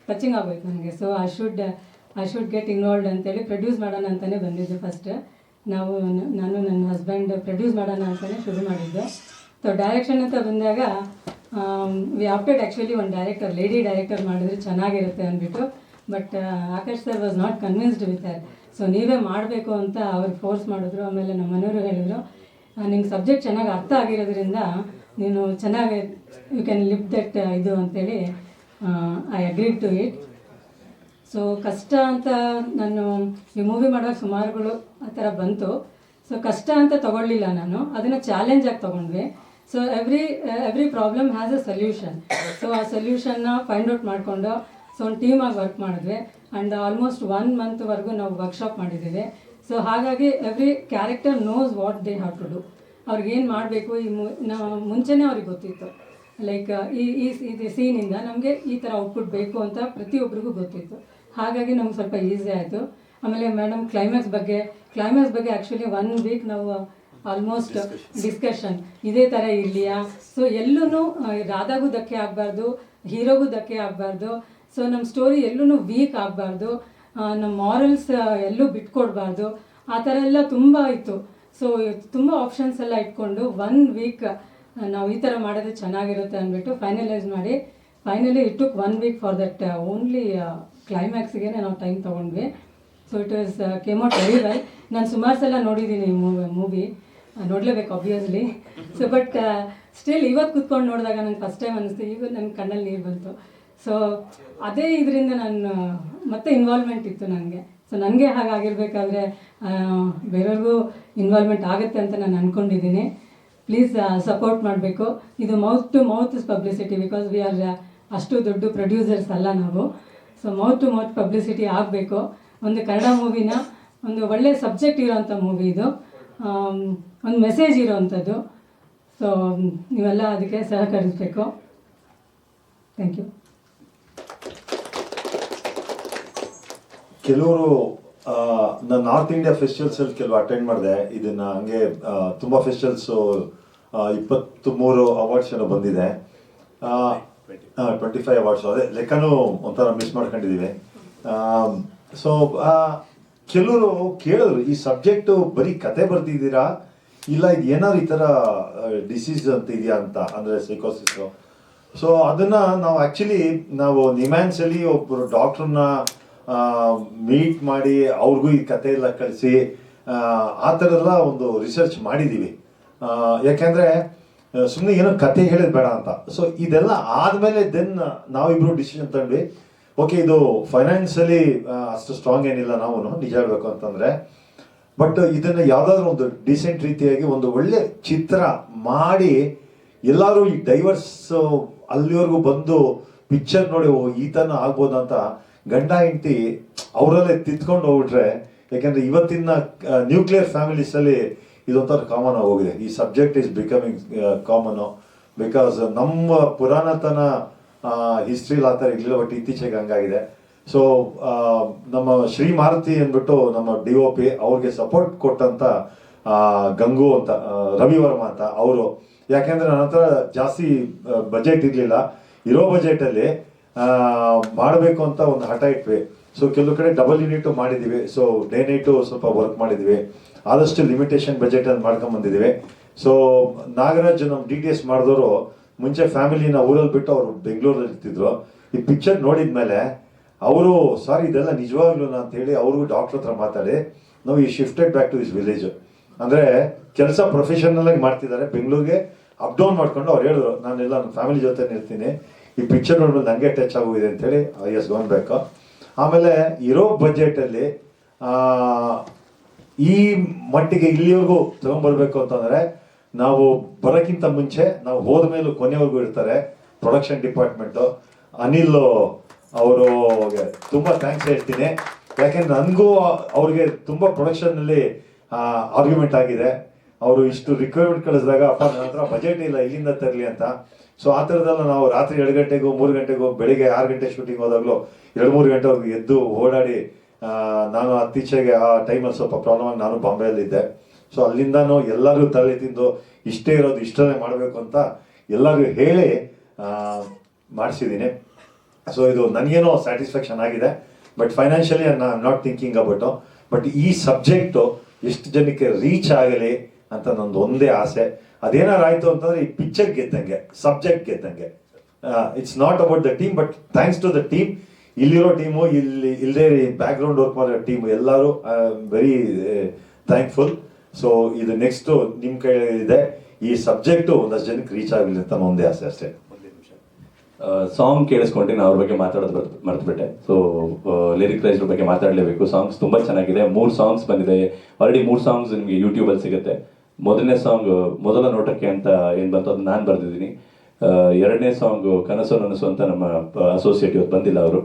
ಟಚಿಂಗ್ ಆಗೋಯ್ತು ನನಗೆ. So I should get involved ಅಂತೇಳಿ ಪ್ರೊಡ್ಯೂಸ್ ಮಾಡೋಣ ಅಂತಲೇ ಬಂದಿದ್ದು. ಫಸ್ಟ್ ನಾನು ನನ್ನ ಹಸ್ಬೆಂಡ್ ಪ್ರೊಡ್ಯೂಸ್ ಮಾಡೋಣ ಅಂತಲೇ ಶುರು ಮಾಡಿದ್ದು. ಸೊ ಡೈರೆಕ್ಷನ್ ಅಂತ ಬಂದಾಗ ವಿ ಆಪ್ಟೆಡ್ ಆ್ಯಕ್ಚುಲಿ ಒಂದು ಡೈರೆಕ್ಟರ್, ಲೇಡಿ ಡೈರೆಕ್ಟರ್ ಮಾಡಿದ್ರೆ ಚೆನ್ನಾಗಿರುತ್ತೆ ಅಂದ್ಬಿಟ್ಟು. But Akash sir was not convinced with that. So ನೀವೇ ಮಾಡಬೇಕು ಅಂತ ಅವ್ರು ಫೋರ್ಸ್ ಮಾಡಿದ್ರು. ಆಮೇಲೆ ನಮ್ಮ ಮನೆಯವರು ಹೇಳಿದ್ರು, ನಿಂಗೆ ಸಬ್ಜೆಕ್ಟ್ ಚೆನ್ನಾಗಿ ಅರ್ಥ ಆಗಿರೋದ್ರಿಂದ ನೀನು ಚೆನ್ನಾಗಿ ಯು ಕ್ಯಾನ್ ಲಿವ್ ದಟ್ ಇದು ಅಂತೇಳಿ I agreed to it. So ಕಷ್ಟ ಅಂತ ನಾನು ಈ ಮೂವಿ ಮಾಡುವಾಗ ಸುಮಾರುಗಳು ಆ ಥರ ಬಂತು. ಸೊ ಕಷ್ಟ ಅಂತ ತೊಗೊಳ್ಳಿಲ್ಲ ನಾನು, ಅದನ್ನು ಚಾಲೆಂಜಾಗಿ ತೊಗೊಂಡ್ವಿ. So every problem has a solution. So ಆ ಸೊಲ್ಯೂಷನ್ನ ಫೈಂಡ್ ಔಟ್ ಮಾಡಿಕೊಂಡು ಸೊ ಒಂದು ಟೀಮಾಗಿ ವರ್ಕ್ ಮಾಡಿದ್ವಿ. ಆ್ಯಂಡ್ ಆಲ್ಮೋಸ್ಟ್ 1 ಮಂತ್ವರೆಗೂ ನಾವು ವರ್ಕ್ಶಾಪ್ ಮಾಡಿದ್ದೀವಿ. ಸೊ ಹಾಗಾಗಿ every character knows what they have to do. ಅವ್ರಿಗೇನು ಮಾಡಬೇಕು ಮುಂಚೆನೇ ಅವ್ರಿಗೆ ಗೊತ್ತಿತ್ತು. ಲೈಕ್ ಈ ಸೀನಿಂದ ನಮಗೆ ಈ ಥರ ಔಟ್ಪುಟ್ ಬೇಕು ಅಂತ ಪ್ರತಿಯೊಬ್ಬರಿಗೂ ಗೊತ್ತಿತ್ತು. ಹಾಗಾಗಿ ನಮ್ಗೆ ಸ್ವಲ್ಪ ಈಸಿ ಆಯಿತು. ಆಮೇಲೆ ಮೇಡಮ್ ಕ್ಲೈಮ್ಯಾಕ್ಸ್ ಬಗ್ಗೆ ಆ್ಯಕ್ಚುಲಿ 1 ವೀಕ್ ನಾವು ಆಲ್ಮೋಸ್ಟ್ ಡಿಸ್ಕಷನ್, ಇದೇ ಥರ ಇರಲಿಯಾ. ಸೊ ಎಲ್ಲೂ ರಾಧಾಗೂ ಧಕ್ಕೆ ಆಗಬಾರ್ದು, ಹೀರೋಗೂ ಧಕ್ಕೆ ಆಗಬಾರ್ದು. ಸೊ ನಮ್ಮ ಸ್ಟೋರಿ ಎಲ್ಲೂ ವೀಕ್ ಆಗಬಾರ್ದು, ನಮ್ಮ ಮಾರಲ್ಸ್ ಎಲ್ಲೂ ಬಿಟ್ಕೊಡ್ಬಾರ್ದು. ಆ ಥರ ಎಲ್ಲ ತುಂಬ ಇತ್ತು. ಸೊ ತುಂಬ ಆಪ್ಷನ್ಸ್ ಎಲ್ಲ ಇಟ್ಕೊಂಡು 1 ವೀಕ್ ನಾವು ಈ ಥರ ಮಾಡಿದ್ರೆ ಚೆನ್ನಾಗಿರುತ್ತೆ ಅಂದ್ಬಿಟ್ಟು ಫೈನಲೈಸ್ ಮಾಡಿ finally it took 1 week for that only ಕ್ಲೈಮ್ಯಾಕ್ಸ್ಗೆ ನಾವು ಟೈಮ್ ತೊಗೊಂಡ್ವಿ. So it was came out very well. ನಾನು ಸುಮಾರು ಸಲ ನೋಡಿದ್ದೀನಿ ಮೂವಿ, ನೋಡಲೇಬೇಕು ಆಬ್ವಿಯಸ್ಲಿ. ಸೊ ಬಟ್ ಸ್ಟಿಲ್ ಇವತ್ತು ಕೂತ್ಕೊಂಡು ನೋಡಿದಾಗ ನಂಗೆ ಫಸ್ಟ್ ಟೈಮ್ ಅನ್ನಿಸ್ತು, ಈಗ ನನ್ನ ಕಣ್ಣಲ್ಲಿ ನೀರು ಬಂತು. ಸೊ ಅದೇ ಇದರಿಂದ ನಾನು ಮತ್ತೆ ಇನ್ವಾಲ್ವ್ಮೆಂಟ್ ಇತ್ತು ನನಗೆ. ಸೊ ನನಗೆ ಹಾಗಾಗಿರ್ಬೇಕಾದ್ರೆ ಬೇರೆಯವ್ರಿಗೂ ಇನ್ವಾಲ್ವ್ಮೆಂಟ್ ಆಗುತ್ತೆ ಅಂತ ನಾನು ಅಂದ್ಕೊಂಡಿದ್ದೀನಿ. ಪ್ಲೀಸ್ ಸಪೋರ್ಟ್ ಮಾಡಬೇಕು. ಇದು mouth to mouth publicity, because we are ಅಷ್ಟು ದೊಡ್ಡ ಪ್ರೊಡ್ಯೂಸರ್ಸ್ ಅಲ್ಲ ನಾವು. So mouth to mouth publicity ಆಗಬೇಕು. ಒಂದು ಕನ್ನಡ ಮೂವಿನ ಒಂದು ಒಳ್ಳೆ ಸಬ್ಜೆಕ್ಟ್ ಇರೋವಂಥ ಮೂವಿ ಇದು, ಒಂದು ಮೆಸೇಜ್ ಇರೋವಂಥದ್ದು. ಸೊ ನೀವೆಲ್ಲ ಅದಕ್ಕೆ ಸಹಕರಿಸಬೇಕು. Thank you. ಕೆಲವರು ನಾನು ನಾರ್ತ್ ಇಂಡಿಯಾ ಫೆಸ್ಟಿವಲ್ಸಲ್ಲಿ ಕೆಲವು ಅಟೆಂಡ್ ಮಾಡಿದೆ. ಇದನ್ನ ಹಂಗೆ ತುಂಬ ಫೆಸ್ಟಿವಲ್ಸು 23 ಅವಾರ್ಡ್ಸ್ ಏನೋ ಬಂದಿದೆ. 25 ಅವಾರ್ಡ್ಸ್, ಅದೇ ಲೆಕ್ಕನೂ ಒಂಥರ ಮಿಸ್ ಮಾಡ್ಕೊಂಡಿದ್ದೀವಿ. ಸೊ ಕೆಲವರು ಕೇಳಿದ್ರು, ಈ ಸಬ್ಜೆಕ್ಟು ಬರೀ ಕತೆ ಬರ್ತಿದ್ದೀರಾ ಇಲ್ಲ ಇದು ಏನಾದ್ರು ಈ ಥರ ಡಿಸೀಸ್ ಅಂತ ಇದೆಯಾ ಅಂತ, ಅಂದರೆ ಸೈಕೋಸಿಸು. ಸೊ ಅದನ್ನು ನಾವು ಆ್ಯಕ್ಚುಲಿ ನಾವು ನಿಮ್ಯಾನ್ಸಲ್ಲಿ ಒಬ್ಬರು ಡಾಕ್ಟ್ರನ್ನ ಮೀಟ್ ಮಾಡಿ ಅವ್ರಿಗೂ ಈ ಕತೆ ಎಲ್ಲ ಕಳಿಸಿ ಆ ಥರ ಎಲ್ಲ ಒಂದು ರಿಸರ್ಚ್ ಮಾಡಿದ್ದೀವಿ. ಯಾಕೆಂದರೆ ಸುಮ್ಮನೆ ಏನೋ ಕತೆ ಹೇಳಿದ್ ಬೇಡ ಅಂತ. ಸೊ ಇದೆಲ್ಲ ಆದಮೇಲೆ ದೆನ್ ನಾವಿಬ್ರು ಡಿಸಿಷನ್ ತಗೊಂಡ್ವಿ, ಓಕೆ ಇದು ಫೈನಾನ್ಷಿಯಲಿ ಅಷ್ಟು ಸ್ಟ್ರಾಂಗ್ ಏನಿಲ್ಲ ನಾವು ನಿಜ ಹೇಳಬೇಕು ಅಂತಂದರೆ, ಬಟ್ ಇದನ್ನು ಯಾವುದಾದ್ರೂ ಒಂದು ಡೀಸೆಂಟ್ ರೀತಿಯಾಗಿ ಒಂದು ಒಳ್ಳೆ ಚಿತ್ರ ಮಾಡಿ ಎಲ್ಲರೂ ಈ ಡೈವರ್ಸ್ ಅಲ್ಲಿವರೆಗೂ ಬಂದು ಪಿಕ್ಚರ್ ನೋಡಿ ಈ ಥರ ಆಗ್ಬೋದಂತ ಗಂಡ ಹೆಂಡತಿ ಅವರಲ್ಲೇ ತಿತ್ಕೊಂಡು ಹೋಗ್ಬಿಟ್ರೆ. ಯಾಕೆಂದರೆ ಇವತ್ತಿನ ನ್ಯೂಕ್ಲಿಯರ್ ಫ್ಯಾಮಿಲೀಸಲ್ಲಿ ಇದೊಂಥರ ಕಾಮನ್ ಆಗೋಗಿದೆ. ಈ ಸಬ್ಜೆಕ್ಟ್ ಈಸ್ ಬಿಕಮಿಂಗ್ ಕಾಮನು, ಬಿಕಾಸ್ ನಮ್ಮ ಪುರಾಣತನ ಹಿಸ್ಟ್ರಿಲಿ ಆ ಥರ ಇರಲಿಲ್ಲ, ಬಟ್ ಇತ್ತೀಚೆಗೆ ಹಂಗಾಗಿದೆ. ಸೊ ನಮ್ಮ ಶ್ರೀ ಮಾರುತಿ ಅಂದ್ಬಿಟ್ಟು ನಮ್ಮ DOP ಅವ್ರಿಗೆ ಸಪೋರ್ಟ್ ಕೊಟ್ಟಂತ ಗಂಗು ಅಂತ ರವಿವರ್ಮ ಅಂತ ಅವರು. ಯಾಕೆಂದರೆ ನನ್ನ ಹತ್ರ ಜಾಸ್ತಿ ಬಜೆಟ್ ಇರಲಿಲ್ಲ, ಇರೋ ಬಜೆಟಲ್ಲಿ ಮಾಡಬೇಕು ಅಂತ ಒಂದು ಹಠ ಇಟ್ವಿ. ಸೊ ಕೆಲವು ಕಡೆ ಡಬಲ್ ಯೂನಿಟು ಮಾಡಿದ್ದೀವಿ. ಸೊ ಡೇ ನೈಟು ಸ್ವಲ್ಪ ವರ್ಕ್ ಮಾಡಿದ್ವಿ, ಆದಷ್ಟು ಲಿಮಿಟೇಷನ್ ಬಜೆಟಲ್ಲಿ ಮಾಡ್ಕೊಂಬಂದಿದ್ದೀವಿ. ಸೊ ನಾಗರಾಜ್ ನಮ್ಮ DTS ಮಾಡಿದವರು ಮುಂಚೆ ಫ್ಯಾಮಿಲಿನ ಊರಲ್ಲಿ ಬಿಟ್ಟು ಅವರು ಬೆಂಗಳೂರಲ್ಲಿ ಇರ್ತಿದ್ರು. ಈ ಪಿಕ್ಚರ್ ನೋಡಿದ ಮೇಲೆ ಅವರು ಸಾರಿ ಇದೆಲ್ಲ ನಿಜವಾಗ್ಲೂ ಅಂತ ಹೇಳಿ ಅವ್ರಿಗೂ ಡಾಕ್ಟರ್ ಹತ್ರ ಮಾತಾಡಿ ನಾವು ಈ shifted back to this village. ಅಂದರೆ ಕೆಲಸ ಪ್ರೊಫೆಷನಲ್ ಆಗಿ ಮಾಡ್ತಿದ್ದಾರೆ, ಬೆಂಗಳೂರಿಗೆ ಅಪ್ ಡೌನ್ ಮಾಡ್ಕೊಂಡು ಅವ್ರು ಹೇಳಿದ್ರು ನಾನೆಲ್ಲ ನನ್ನ ಫ್ಯಾಮಿಲಿ ಜೊತೆ ಇರ್ತೀನಿ, ಈ ಪಿಕ್ಚರ್ ನೋಡ್ಮೇಲೆ ನನಗೆ ಟಚ್ ಆಗೋಗಿದೆ ಅಂತೇಳಿ ಎಸ್ ಬೇಕು. ಆಮೇಲೆ ಇರೋ ಬಜೆಟಲ್ಲಿ ಈ ಮಟ್ಟಿಗೆ ಇಲ್ಲಿವರೆಗೂ ತಗೊಂಡ್ಬರ್ಬೇಕು ಅಂತಂದರೆ ನಾವು ಬರೋಕ್ಕಿಂತ ಮುಂಚೆ ನಾವು ಹೋದ ಮೇಲೂ ಕೊನೆವರೆಗೂ ಇರ್ತಾರೆ ಪ್ರೊಡಕ್ಷನ್ ಡಿಪಾರ್ಟ್ಮೆಂಟು. ಅನಿಲ್ ಅವರು ತುಂಬ ಥ್ಯಾಂಕ್ಸ್ ಹೇಳ್ತೀನಿ. ಯಾಕೆಂದ್ರೆ ನನಗೂ ಅವ್ರಿಗೆ ತುಂಬ ಪ್ರೊಡಕ್ಷನ್ನಲ್ಲಿ ಆರ್ಗ್ಯುಮೆಂಟ್ ಆಗಿದೆ. ಅವರು ಇಷ್ಟು ರಿಕ್ವೈರ್ಮೆಂಟ್ ಕಳಿಸಿದಾಗ ಅಪ್ಪ ನನ್ನ ಹತ್ರ ಬಜೆಟ್ ಇಲ್ಲ ಇಲ್ಲಿಂದ ತರಲಿ ಅಂತ. ಸೊ ಆ ಥರದಲ್ಲ ನಾವು ರಾತ್ರಿ 2 ಗಂಟೆಗೂ 3 ಗಂಟೆಗೂ ಬೆಳಿಗ್ಗೆ 6 ಗಂಟೆ ಶೂಟಿಂಗ್ ಹೋದಾಗಲೂ 2-3 ಗಂಟೆವರೆಗೂ ಎದ್ದು ಓಡಾಡಿ ನಾನು ಇತ್ತೀಚೆಗೆ ಆ ಟೈಮಲ್ಲಿ ಸ್ವಲ್ಪ ಪ್ರಾಬ್ಲಮ್ ಆಗಿ ನಾನು ಬಾಂಬೆಯಲ್ಲಿದ್ದೆ. ಸೊ ಅಲ್ಲಿಂದನೂ ಎಲ್ಲರೂ ತಲೆ ತಿಂದು ಇಷ್ಟೇ ಇರೋದು ಇಷ್ಟನ್ನೇ ಮಾಡಬೇಕು ಅಂತ ಎಲ್ಲರಿಗೂ ಹೇಳಿ ಮಾಡಿಸಿದ್ದೀನಿ. ಸೊ ಇದು ನನಗೇನೋ ಸ್ಯಾಟಿಸ್ಫ್ಯಾಕ್ಷನ್ ಆಗಿದೆ, but financially I am not thinking about. But ಈ ಸಬ್ಜೆಕ್ಟು ಎಷ್ಟು ಜನಕ್ಕೆ ರೀಚ್ ಆಗಲಿ ಅಂತ ನಂದು ಒಂದೇ ಆಸೆ. ಅದೇನಾರು ಆಯಿತು ಅಂತಂದರೆ ಈ ಪಿಕ್ಚರ್ ಗೆದ್ದಂಗೆ, ಸಬ್ಜೆಕ್ಟ್ ಗೆದ್ದಂಗೆ. It's not about the team, but thanks to the team. ಇಲ್ಲಿರೋ ಟೀಮು, ಇಲ್ಲದೇ ಬ್ಯಾಕ್ ಗ್ರೌಂಡ್ ವರ್ಕ್ ಮಾಡಿರೋ ಟೀಮು ಎಲ್ಲರೂ ವೆರಿ ಥ್ಯಾಂಕ್ಫುಲ್. ಸೊ ಇದು ನೆಕ್ಸ್ಟು ನಿಮ್ಮ ಕೈಲಿದೆ, ಈ ಸಬ್ಜೆಕ್ಟು ಒಂದಷ್ಟು ಜನಕ್ಕೆ ರೀಚ್ ಆಗಲಿ ಅಂತ ಒಂದೇ ಆಸೆ ಅಷ್ಟೇ. ಸಾಂಗ್ ಕೇಳಿಸ್ಕೊಂಡು ನಾನು ಅವ್ರ ಬಗ್ಗೆ ಮಾತಾಡೋದು ಮರ್ತ್ಬಿಟ್ಟೆ. ಸೊ ಲಿರಿಕ್ ರೈಟರ್ ಬಗ್ಗೆ ಮಾತಾಡಲೇಬೇಕು. ಸಾಂಗ್ಸ್ ತುಂಬ ಚೆನ್ನಾಗಿದೆ. 3 ಸಾಂಗ್ಸ್ ಬಂದಿದೆ ಆಲ್ರೆಡಿ. 3 ಸಾಂಗ್ಸ್ ನಿಮಗೆ ಯೂಟ್ಯೂಬಲ್ಲಿ ಸಿಗುತ್ತೆ. ಮೊದಲನೇ ಸಾಂಗ್ ಮೊದಲ ನೋಟಕ್ಕೆ ಅಂತ ಏನು ಬಂತು ಅದು ನಾನು ಬರೆದಿದ್ದೀನಿ. 2ನೇ ಸಾಂಗ್ ಕನಸು ನನಸು ಅಂತ ನಮ್ಮ ಅಸೋಸಿಯೇಟ್ ಇವತ್ತು ಬಂದಿಲ್ಲ, ಅವರು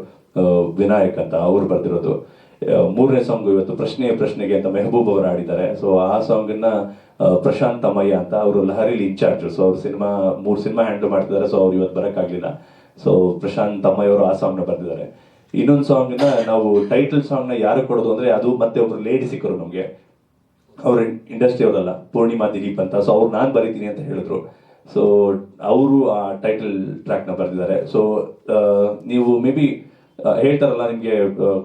ವಿನಾಯಕ್ ಅಂತ ಅವ್ರು ಬರೆದಿರೋದು. 3ನೇ ಸಾಂಗ್ ಇವತ್ತು ಪ್ರಶ್ನೆಗೆ ಅಂತ ಮೆಹಬೂಬ್ ಅವರು ಆಡಿದ್ದಾರೆ. ಸೊ ಆ ಸಾಂಗನ್ನ ಪ್ರಶಾಂತ್ ತಮ್ಮಯ್ಯ ಅಂತ ಅವರು ಲಹರಿಲಿ ಇನ್ಚಾರ್ಜ್. ಸೊ ಅವ್ರು 3 ಸಿನಿಮಾ ಹ್ಯಾಂಡಲ್ ಮಾಡ್ತಿದ್ದಾರೆ. ಸೊ ಅವ್ರು ಇವತ್ತು ಬರೋಕ್ಕಾಗಲಿಲ್ಲ. ಸೊ ಪ್ರಶಾಂತ್ ತಮ್ಮಯ್ಯ ಅವರು ಆ ಸಾಂಗ್ನ ಬರೆದಿದ್ದಾರೆ. ಇನ್ನೊಂದು ಸಾಂಗ್ನ ನಾವು ಟೈಟಲ್ ಸಾಂಗ್ನ ಯಾರು ಕೊಡೋದು ಅಂದರೆ ಅದು ಮತ್ತೆ ಒಬ್ರು ಲೇಡಿ ಸಿಕ್ಕರು ನಮಗೆ. ಅವ್ರ ಇಂಡಸ್ಟ್ರಿ ಅವರಲ್ಲ, ಪೂರ್ಣಿಮಾ ದಿಲೀಪ್ ಅಂತ. ಸೊ ಅವ್ರು ನಾನು ಬರೀತೀನಿ ಅಂತ ಹೇಳಿದ್ರು. ಸೊ ಅವರು ಆ ಟೈಟಲ್ ಟ್ರ್ಯಾಕ್ನ ಬರೆದಿದ್ದಾರೆ. ಸೊ ನೀವು ಮೇ ಬಿ ಹೇಳ್ತಾರಲ್ಲ, ನಿಮಗೆ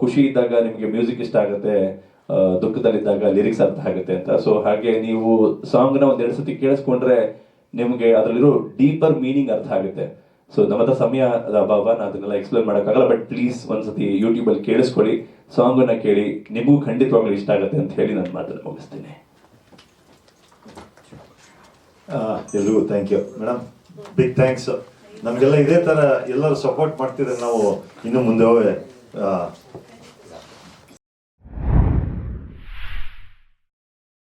ಖುಷಿ ಇದ್ದಾಗ ನಿಮಗೆ ಮ್ಯೂಸಿಕ್ ಇಷ್ಟ ಆಗುತ್ತೆ, ದುಃಖದಲ್ಲಿದ್ದಾಗ ಲಿರಿಕ್ಸ್ ಅರ್ಥ ಆಗುತ್ತೆ ಅಂತ. ಸೊ ಹಾಗೆ ನೀವು ಸಾಂಗ್ನ 1-2 ಸತಿ ಕೇಳಿಸ್ಕೊಂಡ್ರೆ ನಿಮಗೆ ಅದರಲ್ಲಿರೋ ಡೀಪರ್ ಮೀನಿಂಗ್ ಅರ್ಥ ಆಗುತ್ತೆ. ಸೊ ನಮ್ಮ ಹತ್ರ ಸಮಯದ ಅಭಾವ, ನಾನು ಅದನ್ನೆಲ್ಲ ಎಕ್ಸ್ಪ್ಲೇನ್ ಮಾಡೋಕ್ಕಾಗಲ್ಲ. ಬಟ್ ಪ್ಲೀಸ್ ಒಂದ್ಸತಿ ಯೂಟ್ಯೂಬಲ್ಲಿ ಕೇಳಿಸ್ಕೊಳ್ಳಿ, ಸಾಂಗನ್ನ ಕೇಳಿ, ನಿಮಗೂ ಖಂಡಿತವಾಗ್ಲೂ ಇಷ್ಟ ಆಗುತ್ತೆ ಅಂತ ಹೇಳಿ ನಾನು ಮಾತನ್ನು ಮುಗಿಸ್ತೀನಿ. ಎಲ್ರಿಗೂ thank you madam, big thanks. ನಮಗೆಲ್ಲ ಇದೇ ಥರ ಎಲ್ಲರೂ ಸಪೋರ್ಟ್ ಮಾಡ್ತಿದ್ರೆ ನಾವು ಇನ್ನು ಮುಂದೆ